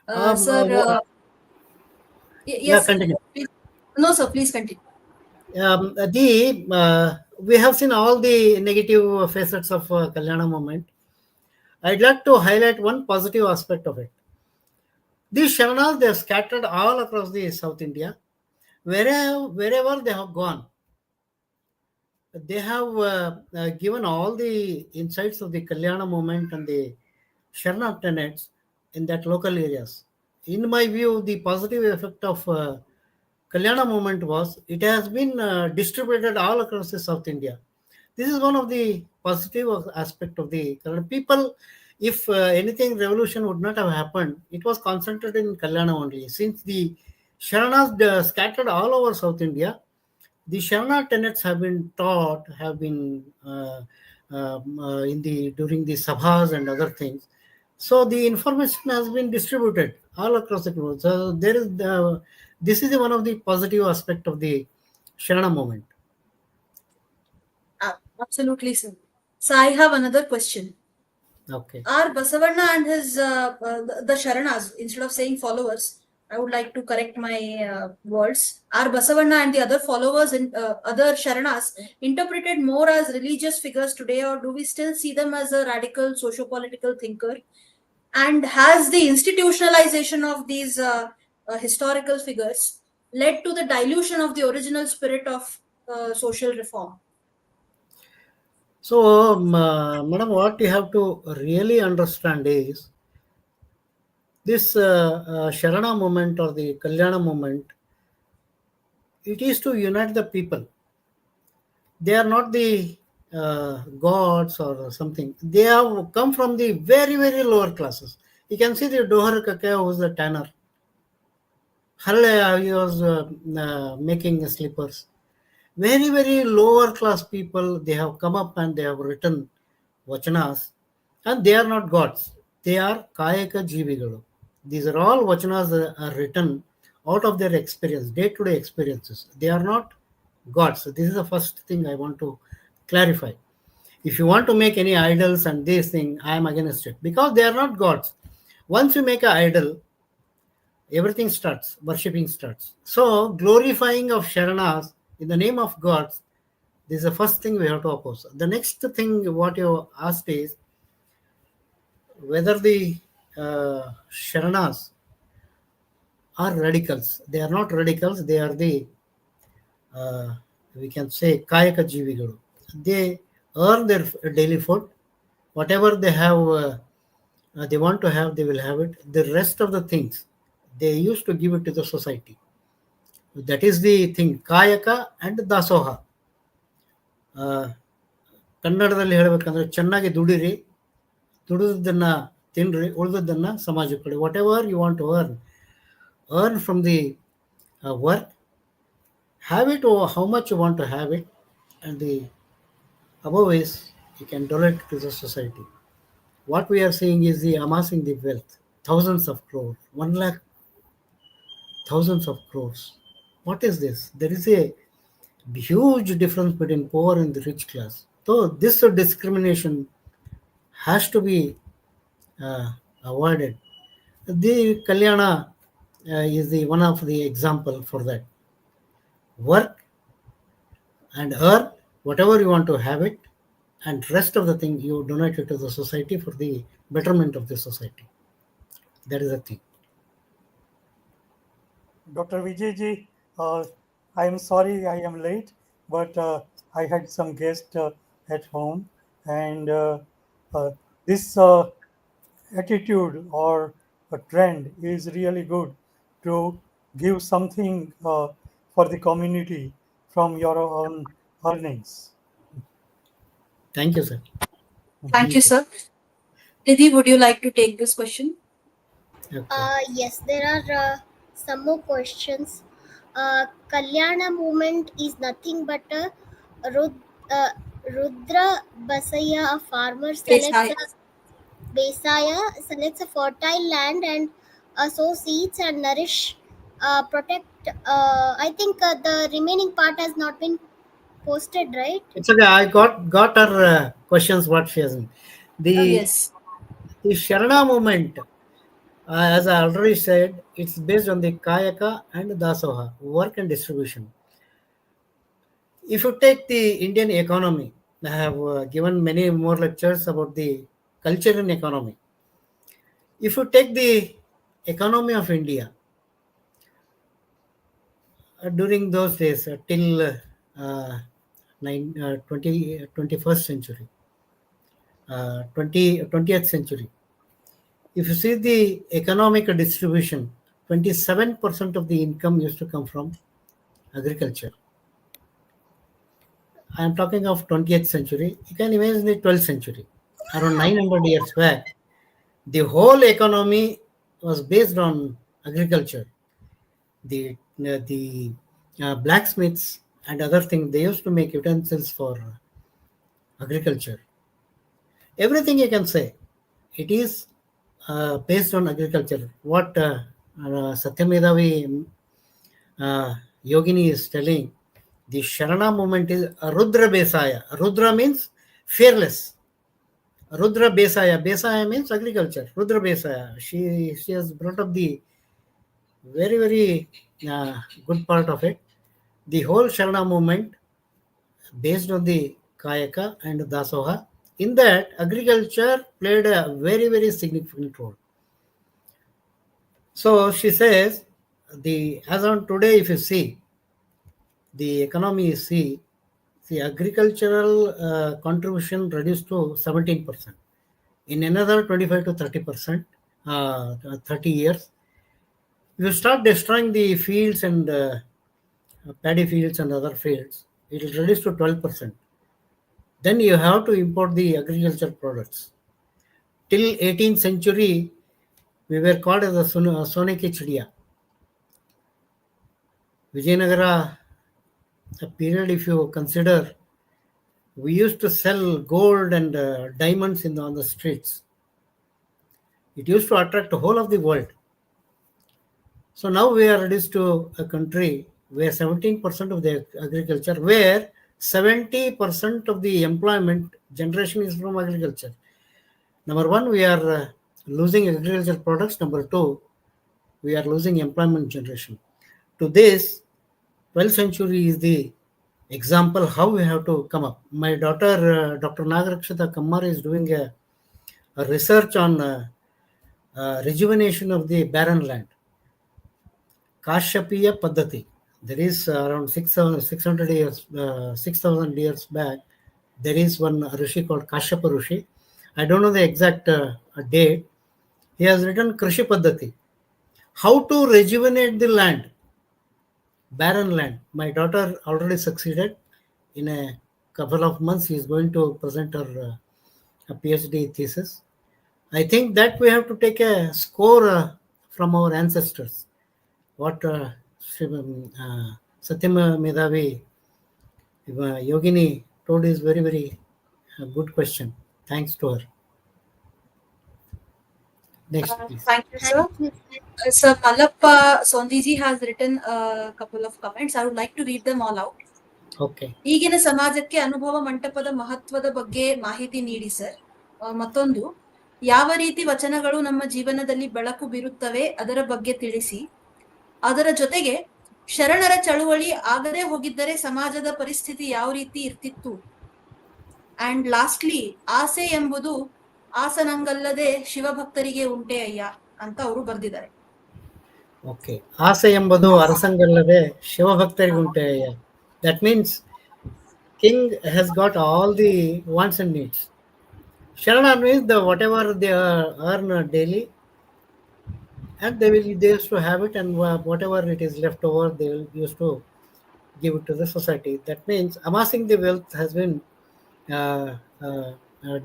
Sir, yes. Continue. Please. No, sir, please continue. We have seen all the negative facets of Kalyana movement. I'd like to highlight one positive aspect of it. These Sharanas, they are scattered all across the South India. Wherever they have gone, they have given all the insights of the Kalyana movement and the Sharana tenets in that local areas. In my view, the positive effect of Kalyana movement was it has been distributed all across the South India. This is one of the positive aspect of the people. If anything revolution would not have happened, it was concentrated in Kalyana only. Since the Sharanas scattered all over South India, the Sharana tenets have been taught, have been during the sabhas and other things. So the information has been distributed all across the world. So this is one of the positive aspect of the Sharana movement. Absolutely, sir. So I have another question. Okay. Are Basavanna and his the Sharanas, instead of saying followers, I would like to correct my words. Are Basavanna and the other followers and other Sharanas interpreted more as religious figures today, or do we still see them as a radical socio-political thinker? And has the institutionalization of these historical figures led to the dilution of the original spirit of social reform? So, madam, what you have to really understand is this Sharana movement or the Kalyana movement, it is to unite the people. They are not the gods or something. They have come from the very, very lower classes. You can see the Dohar Kakaya, who was the tanner. Haralayya, he was making slippers. Very, very lower class people, they have come up and they have written Vachanas, and they are not gods. They are Kayaka Jivigalu. These are all Vachanas that are written out of their experience, day to day experiences. They are not gods. So this is the first thing I want to clarify. If you want to make any idols and this thing, I am against it because they are not gods. Once you make an idol, everything starts, worshipping starts. So, glorifying of Sharanas in the name of gods, this is the first thing we have to oppose. The next thing, what you asked is whether the Sharanas are radicals. They are not radicals, they are the, uh, we can say, Kayaka Jivigalu. They earn their daily food. Whatever they have, they want to have, they will have it. The rest of the things, they used to give it to the society. That is the thing, Kayaka and Dasoha. ಕನ್ನಡದಲ್ಲಿ ಹೇಳ್ಬೇಕಂದ್ರೆ ಚೆನ್ನಾಗಿ ದುಡಿರಿ, ದುಡಿದನ್ನ ತಿನ್ರಿ, ಉಳಿದದ್ದನ್ನ ಸಮಾಜಕ್ಕೆ ಕೊಡಿ. Whatever you want to earn from the work, have it or how much you want to have it, and the above is you can donate to the society. What we are seeing is the amassing the wealth, thousands of crores, 1 lakh, thousands of crores. What is this? There is a huge difference between poor and the rich class. So this discrimination has to be avoided. The Kalyana is the one of the example for that. Work and earn whatever you want to have it, and rest of the thing you donate it to the society for the betterment of the society. That is the thing. Dr. Vijayji, I am sorry I am late, but I had some guests at home, and this attitude or a trend is really good to give something for the community from your own earnings. Thank you, sir. Thank you, sir. Nidhi, would you like to take this question? Okay. Yes, there are some more questions. Kalyana movement is nothing but a Rudra Basaya, a farmer selects Besaya selects a fertile land and sow seeds and nourish, protect. I think the remaining part has not been posted, right? It's okay. I got her questions. What she has. The Yes. the Sharana movement, as I already said, it's based on the Kayaka and Dasoha, work and distribution. If you take the Indian economy, I have given many more lectures about the culture and economy. If you take the economy of India during those days till 21st century, 20th century, if you see the economic distribution, 27% of the income used to come from agriculture. I am talking of 20th century. You can imagine the 12th century, around 900 years back. The whole economy was based on agriculture. The blacksmiths and other things, they used to make utensils for agriculture. Everything you can say, it is based on agriculture. What Satyamedavi Yogini is telling, the Sharana movement is a Rudra Besaya. Rudra means fearless. Rudra Besaya. Besaya means agriculture. Rudra Besaya. She has brought up the very, very good part of it. The whole Sharana movement based on the Kayaka and Dasoha. In that, agriculture played a very, very significant role. So she says, as on today, if you see, the economy is the agricultural contribution reduced to 17%. In another 25 to 30%, 30 years, you start destroying the fields and paddy fields and other fields, it will reduce to 12%. Then you have to import the agricultural products. Till 18th century, we were called as the Sone ki Chidiya. Vijayanagara, a period, if you consider, we used to sell gold and diamonds on the streets. It used to attract the whole of the world. So now we are reduced to a country where 17% of the agriculture, where 70% of the employment generation is from agriculture. Number one, we are losing agricultural products. Number two, we are losing employment generation. To this, 12th century is the example how we have to come up. My daughter, Dr. Nagarkshita Kammar, is doing a research on rejuvenation of the barren land. Kashyapiya Paddhati. There is around 600 years, 6,000 years back, there is one Rishi called Kashyapa Rishi. I don't know the exact date. He has written Krishi Paddhati. How to rejuvenate the land, barren land. My daughter already succeeded. In a couple of months, he is going to present her a Ph.D. thesis. I think that we have to take a score from our ancestors. What Satyam Medhavi Yogini told is very, very good question. Thanks to her. Next, please. Thank you, sir. Thank you. Sir Malappa Sondiji has written a couple of comments. I would like to read them all out. Okay. ಈಗಿನ ಸಮಾಜಕ್ಕೆ ಅನುಭವ ಮಂಟಪದ ಮಹತ್ವದ ಬಗ್ಗೆ ಮಾಹಿತಿ ನೀಡಿ sir. ಮತ್ತೊಂದು, ಯಾವ ರೀತಿ ವಚನಗಳು ನಮ್ಮ ಜೀವನದಲ್ಲಿ ಬೆಳಕು ಬೀರುತ್ತವೆ ಅದರ ಬಗ್ಗೆ ತಿಳಿಸಿ. ಅದರ ಜೊತೆಗೆ ಶರಣರ ಚಳುವಳಿ ಆಗದೆ ಹೋಗಿದ್ದರೆ ಸಮಾಜದ ಪರಿಸ್ಥಿತಿ ಯಾವ ರೀತಿ ಇರ್ತಿತ್ತು. ಅಂಡ್ ಲಾಸ್ಟ್ಲಿ, ಆಸೆ ಎಂಬುದು ಆಸನಂಗಲ್ಲದೆ ಶಿವಭಕ್ತರಿಗೆ ಉಂಟೆ ಅಯ್ಯ ಅಂತ ಅವರು ಬರೆದಿದ್ದಾರೆ. ಓಕೆ, ಆಸೆ ಎಂಬುದು ಅರಸಂಗಲ್ಲದೆ ಶಿವಭಕ್ತರಿಗೆ ಉಂಟೆ ಅಯ್ಯ. That means king has got all the wants and needs. Sharana means the whatever they earn daily, and they used to have it, and whatever it is left over, they will used to give it to the society. That means amassing the wealth has been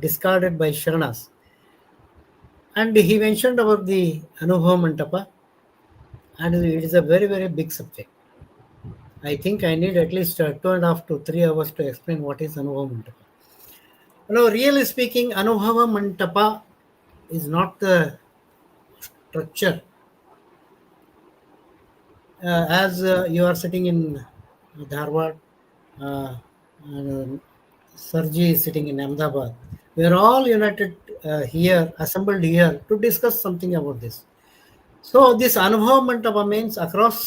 discarded by Sharanas. And he mentioned about the Anubhava Mantapa, and it is a very, very big subject. I think I need at least 2.5 to 3 hours to explain what is Anubhava Mantapa. Now, really speaking, Anubhava Mantapa is not the structure. As you are sitting in Dharwad, Sarji is sitting in Ahmedabad. We are all united here, assembled here to discuss something about this. So, this Anubhava Mantapa means across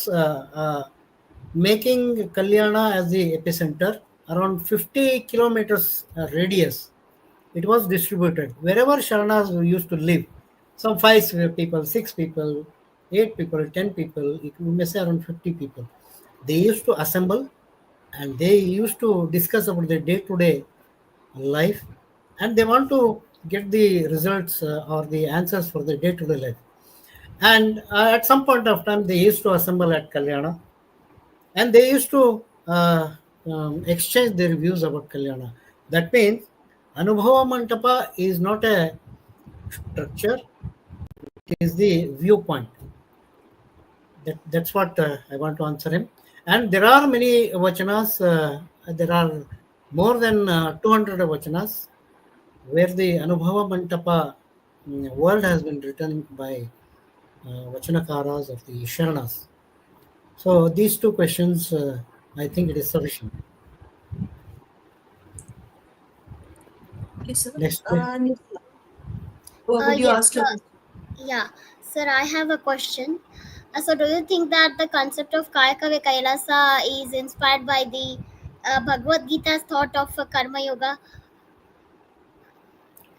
making Kalyana as the epicenter, around 50 kilometers radius, it was distributed. Wherever Sharanas used to live, some 5 people, 6 people, 8 people, 10 people, we may say around 50 people. They used to assemble and they used to discuss about their day-to-day life, and they want to get the results or the answers for the day-to-day life. And at some point of time, they used to assemble at Kalyana, and they used to exchange their views about Kalyana. That means Anubhava Mantapa is not a structure, it is the viewpoint. That's what I want to answer him. And there are many Vachanas, there are more than 200 Vachanas where the Anubhava Mantapa word has been written by Vachanakaras of the Sharanas. So these two questions, I think it is sufficient. Okay, sir. Next. Would you Yes, ask your sir. Yeah, sir, I have a question. So, do you think that the concept of Kayakave Kailasa is inspired by the Bhagavad Gita's thought of Karma Yoga?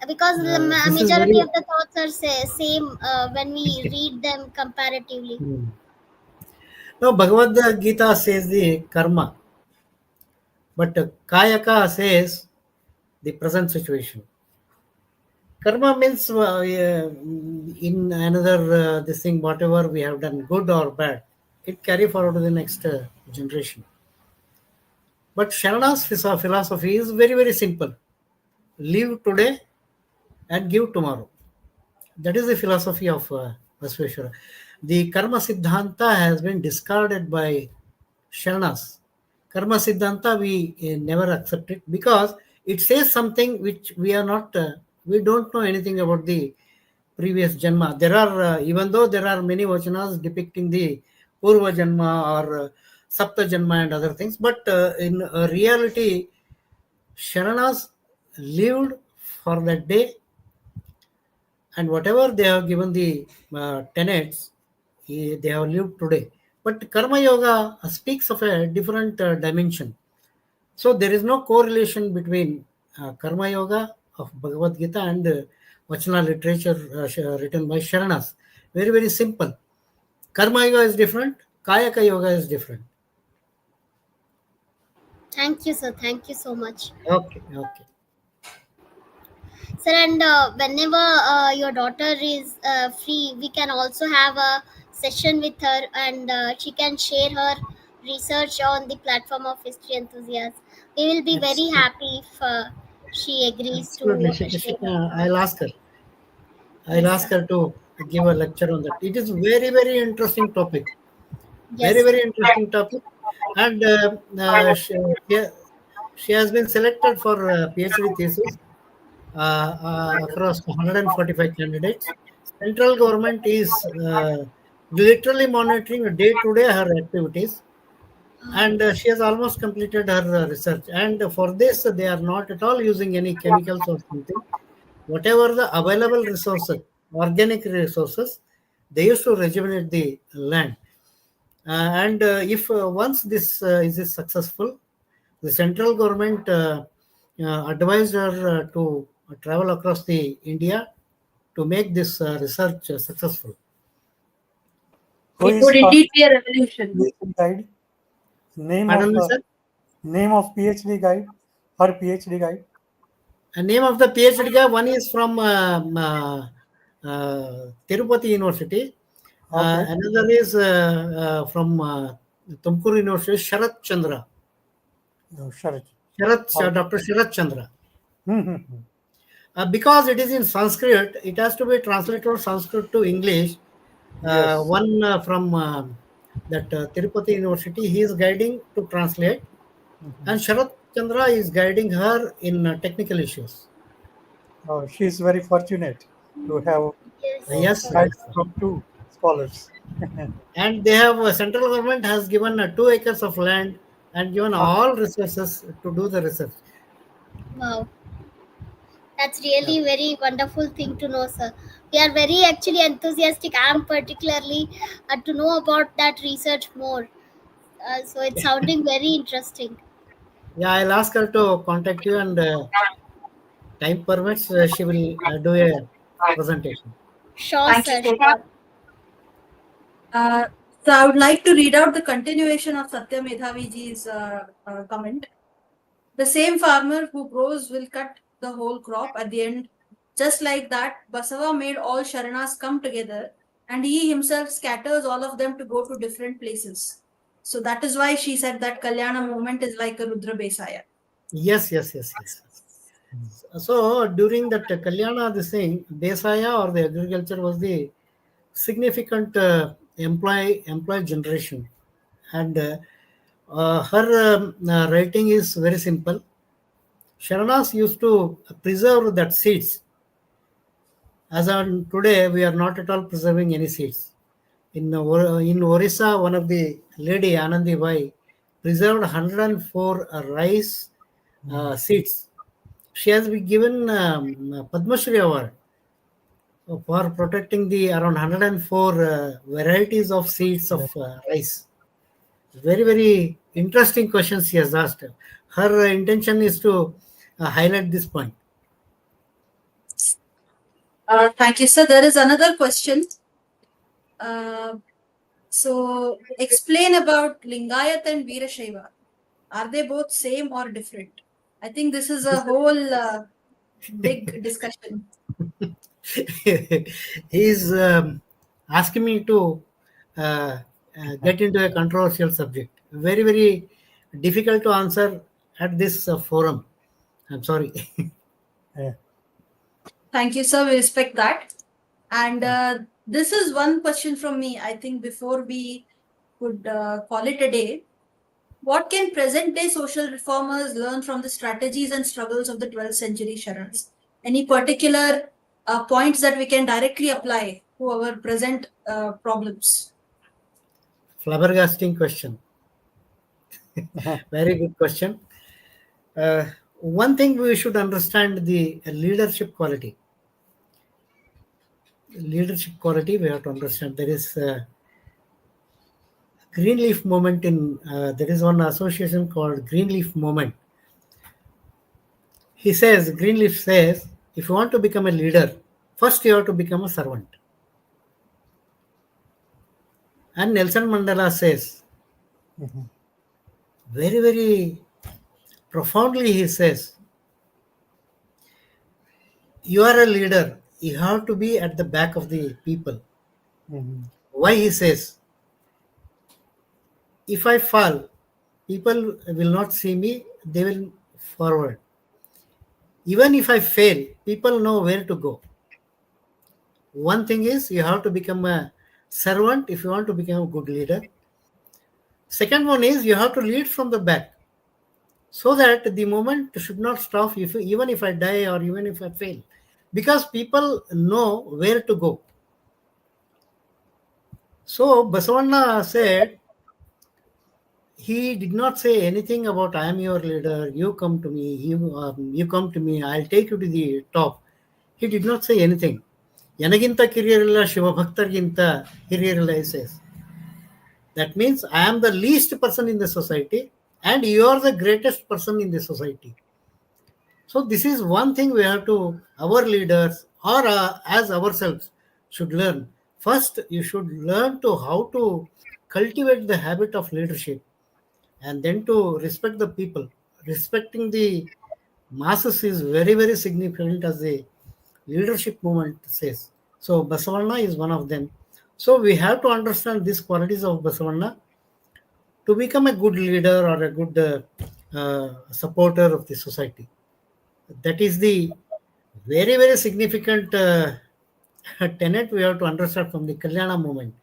Because the This is majority very- of the thoughts are same when we read them comparatively. No, Bhagavad Gita says the karma. But Kayaka says the present situation. Karma means in another this thing, whatever we have done, good or bad, it carry forward to the next generation. But Sharana's philosophy is very, very simple. Live today and give tomorrow. That is the philosophy of Basaveshwara. The Karma Siddhanta has been discarded by Sharanas. Karma Siddhanta we never accept it because it says something which we are not, we don't know anything about the previous Janma. There are, even though there are many Vachanas depicting the Purva Janma or Sapta Janma and other things, but in reality, Sharanas lived for that day, and whatever they have given the tenets, they have lived today. But Karma Yoga speaks of a different dimension. So there is no correlation between Karma Yoga of Bhagavad Gita and Vachana literature written by Sharanas. Very, very simple. Karma Yoga is different, Kayaka Yoga is different. Thank you, sir. Thank you so much. Okay, okay. Sir, and whenever your daughter is free, we can also have a session with her, and she can share her research on the platform of history enthusiasts. We will be very Absolutely. happy if she agrees Absolutely. to share her. I'll ask her. I'll Yes, ask sir. her to give a lecture on that. It is very, very interesting topic. Very, Yes, sir. very interesting topic. And she has been selected for PhD thesis across 145 candidates. Central government is literally monitoring day to day her activities, and she has almost completed her research. And for this, they are not at all using any chemicals or something. Whatever the available resources, organic resources, they used to rejuvenate the land. And if once this is successful, the central government advised her to travel across the India to make this research successful. Who It is would indeed be a revolution. PhD guide? Name Pardon of me, sir. name of PhD guide? Her PhD guide? The name of the PhD guy, one is from Tirupati University. Okay. Another is from Tumakuru University, Sharat Chandra. Oh, Sharaj. Dr. Sharat Chandra. Hmm. Because it is in Sanskrit, it has to be translated from Sanskrit to English. Yes. One from that Tirupati University, he is guiding to translate, and Sharat Chandra is guiding her in technical issues. She is very fortunate to have Yes, Yes, sir. guidance yes. from two scholars. And they have central government has given 2 acres of land and given all resources to do the research. Wow. That's Yeah. really very wonderful thing to know, sir. We are very actually enthusiastic. I am particularly to know about that research more. So it's sounding very interesting. Yeah, I'll ask her to contact you, and time permits, she will do a presentation. Sure, Thank you sir. so much. Sure. Uh, so I would like to read out the continuation of Satya Medhavi ji's comment. The same farmer who grows will cut the whole crop at the end. Just like that, Basava made all Sharanas come together, and he himself scatters all of them to go to different places. So that is why she said that Kalyana movement is like a Rudra Besaya. Yes, yes, yes, yes. So during that Kalyana, this thing, Besaya or the agriculture was the significant employee generation, and her writing is very simple. Sharanas used to preserve that seeds. As on today, we are not at all preserving any seeds. In Orissa, one of the lady Anandi Bai preserved 104 rice seeds. She has been given Padma Shri Award for protecting the around 104 varieties of seeds of rice. Very, very interesting questions she has asked. Her intention is to highlight this point. Thank you, sir. There is another question. So explain about Lingayat and Veerashaiva. Are they both same or different? I think this is a whole big discussion. He's asking me to uh, get into a controversial subject. Very, very difficult to answer at this forum. I'm sorry. Yeah. Thank you, sir. We respect that. And this is one question from me, I think, before we could call it a day. What can present day social reformers learn from the strategies and struggles of the 12th century Sharanas? Any particular points that we can directly apply to our present problems? Flabbergasting question. Very good question. One thing we should understand the leadership quality. Leadership quality we have to understand. There is Greenleaf Movement in there is one association called Greenleaf Movement. Greenleaf says, if you want to become a leader, first you have to become a servant. And Nelson Mandela says, very, very profoundly, he says, you are a leader. You have to be at the back of the people. Why he says, if I fall, people will not see me, they will forward. Even if I fail, people know where to go. One thing is you have to become a servant if you want to become a good leader. Second one is you have to lead from the back so that the movement should not stop even if I die or even if I fail, because people know where to go. So Basavanna said, he did not say anything about I am your leader, you come to me, you come to me, I'll take you to the top. He did not say anything. Yanaginta ಕಿರಿಯರಿಲ್ಲ ಶಿವಭಕ್ತರಿಗಿಂತ ಹಿರಿಯರಿಲ್ಲ, he says. That means I am the least person in the society and you are the greatest person in the society. So this is one thing we have to, our leaders or as ourselves should learn. First, you should learn to how to cultivate the habit of leadership, and then to respect the people. Respecting the masses is very, very significant, as the leadership movement says. So Basavanna is one of them. So we have to understand these qualities of Basavanna to become a good leader or a good supporter of the society. That is the very, very significant tenet we have to understand from the Kalyana movement.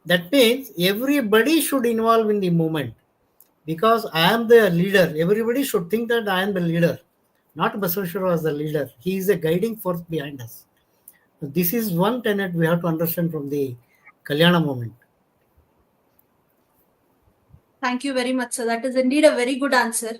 That means everybody should involve in the movement. Because I am the leader, everybody should think that I am the leader, not Basaveshwara as the leader. He is a guiding force behind us. This is one tenet we have to understand from the Kalyana movement. Thank you very much, sir. That is indeed a very good answer.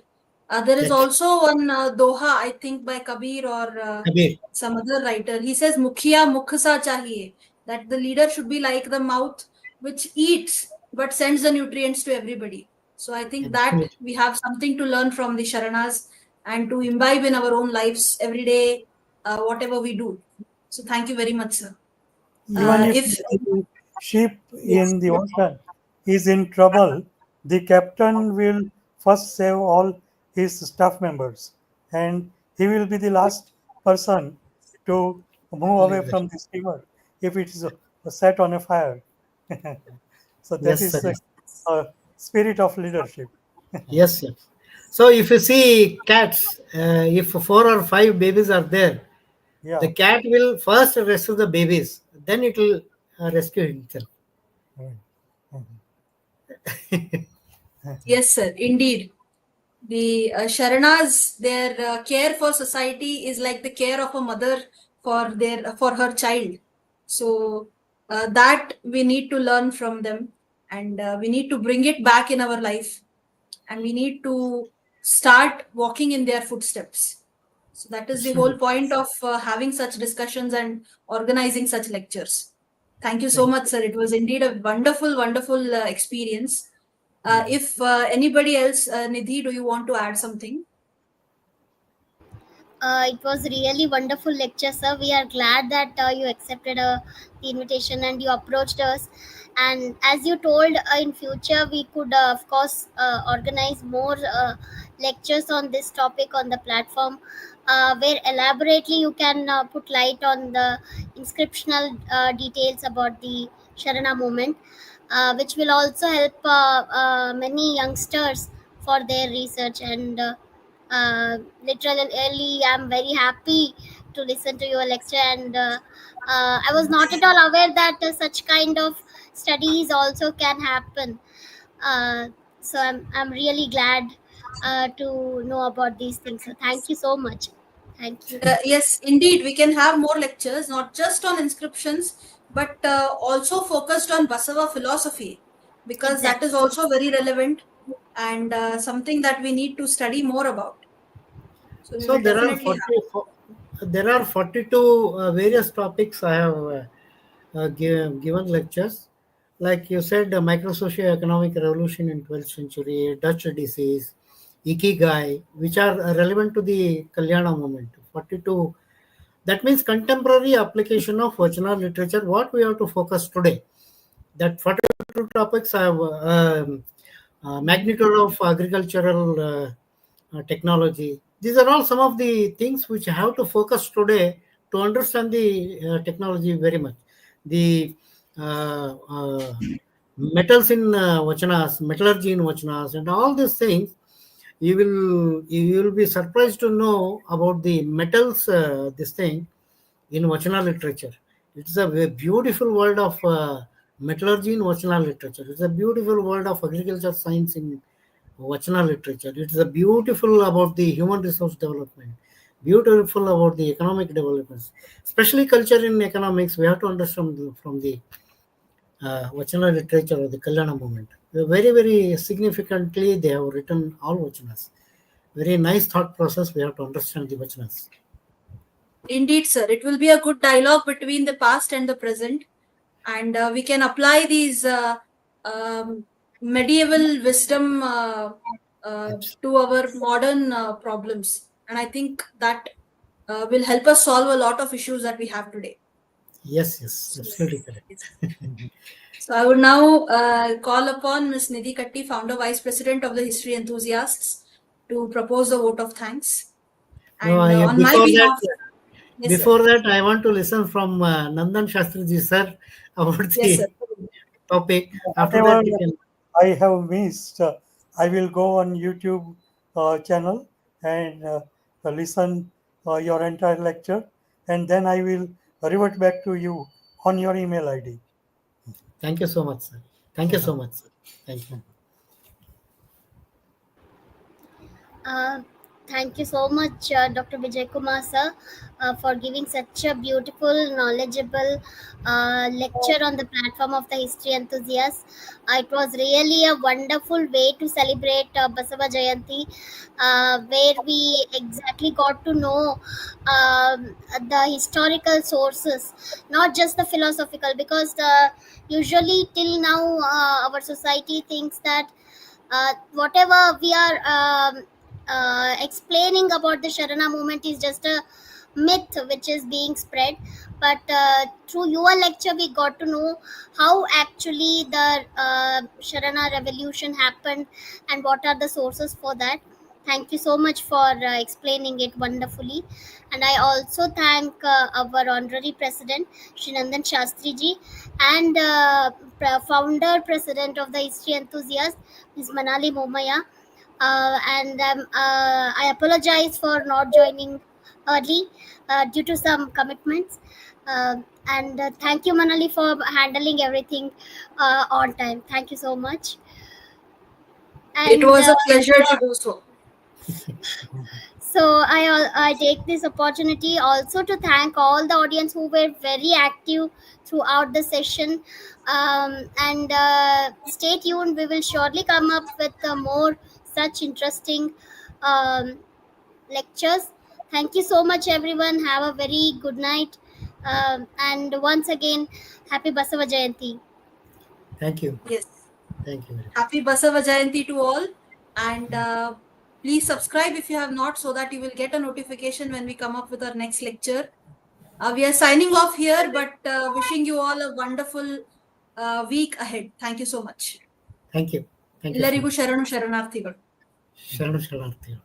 There is Yes. also one doha, I think, by Kabir or Kabir. some other writer. He says, Mukhiya mukh sa chahiye, that the leader should be like the mouth which eats but sends the nutrients to everybody. So I think that Absolutely. we have something to learn from the Sharanas and to imbibe in our own lives every day, whatever we do. So thank you very much, sir. Even if If the ship Yes. in the ocean is in trouble, the captain will first save all his staff members, and he will be the last person to move away Like that. from the steamer if it is set on a fire. So that Yes, is sir. Yes. a spirit of leadership. Yes, yes. So if you see cats, if 4 or 5 babies are there, Yeah. the cat will first rescue the babies, then it will rescue himself. Yes, sir, indeed. The Sharanas, their care for society is like the care of a mother for her child. So that we need to learn from them, and we need to bring it back in our life, and we need to start walking in their footsteps. So that is the whole Absolutely. point of having such discussions and organizing such lectures. Thank you so Thank much, sir. It was indeed a wonderful, wonderful experience. you. If anybody else, Nidhi, do you want to add something? It was really wonderful lecture, sir. We are glad that you accepted the invitation and you approached us. And as you told, in future we could, of course, organize more lectures on this topic on the platform, where elaborately you can put light on the inscriptional details about the Sharana movement, which will also help many youngsters for their research. And literally, I'm very happy to listen to your lecture. And I was not at all aware that such kind of studies also can happen. uh, so I'm really glad to know about these things. So thank you so much. Thank you. Yes, indeed, we can have more lectures, not just on inscriptions, but also focused on Basava philosophy, because that is Exactly. also very relevant and something that we need to study more about. So we So will definitely have. there are 42 various topics I have given lectures. Like you said, micro-socio-economic revolution in 12th century, Dutch disease, Ikigai, which are relevant to the Kalyana movement. 42. That means contemporary application of Vachana literature. What we have to focus today. That 42 topics have magnitude of agricultural technology. These are all some of the things which I have to focus today to understand the technology very much. The metals in Vachanas, metallurgy in Vachanas, and all these things. You will be surprised to know about the metals. This thing in Vachana literature. It's a beautiful world of metallurgy in Vachana literature. It's a beautiful world of agriculture science in Vachana literature. It's a beautiful about the human resource development, beautiful about the economic developments, especially culture in economics. We have to understand from the Vachana literature or the Kalyana movement. Very, very significantly, they have written all Vachanas. Very nice thought process. We have to understand the Vachanas. Indeed, sir. It will be a good dialogue between the past and the present, and we can apply these medieval wisdom to our modern problems. And I think that will help us solve a lot of issues that we have today. Yes, yes, So, absolutely correct. yes. So I would now call upon Ms. Nidhi Katti, Founder Vice President of the History Enthusiasts, to propose the vote of thanks. No, And on my behalf, yes, sir. before that, I want to listen from Nandan Shastriji sir about Yes, sir. the topic. After Whatever that, you can. I have missed, I will go on YouTube channel and listen your entire lecture, and then I will revert back to you on your email ID. Thank you so much, sir. Thank you so much, sir. Thank you. Uh, Thank you so much, Dr. Vijayakumar sir, for giving such a beautiful, knowledgeable lecture on the platform of the history enthusiasts. It was really a wonderful way to celebrate Basava Jayanti, where we exactly got to know the historical sources, not just the philosophical, because usually till now our society thinks that whatever we are explaining about the Sharana movement is just a myth which is being spread. But through your lecture, we got to know how actually the Sharana Revolution happened and what are the sources for that. Thank you so much for explaining it wonderfully. And I also thank our honorary president, Srinandan Shastriji, and founder president of the History Enthusiast, Ms. Manali Momaya. And I apologize for not joining early due to some commitments. And thank you, Manali, for handling everything on time. Thank you so much. It And was a pleasure to do so. so I take this opportunity also to thank all the audience who were very active throughout the session. And stay tuned. We will surely come up with more such interesting um, lectures. Thank you so much, everyone. Have a very good night. And once again, happy Basava Jayanti. Thank you. Yes. Thank you very much. Happy Basava Jayanti to all. And Please subscribe if you have not, so that you will get a notification when we come up with our next lecture. We are signing off here, but wishing you all a wonderful week ahead. Thank you so much. Thank you. Thank you. ಎಲ್ಲರಿಗೂ ಶರಣು ಶರಣಾರ್ಥಿಗಳು. ಶರಣ ಶರಣಾರ್ಥಿಗಳು.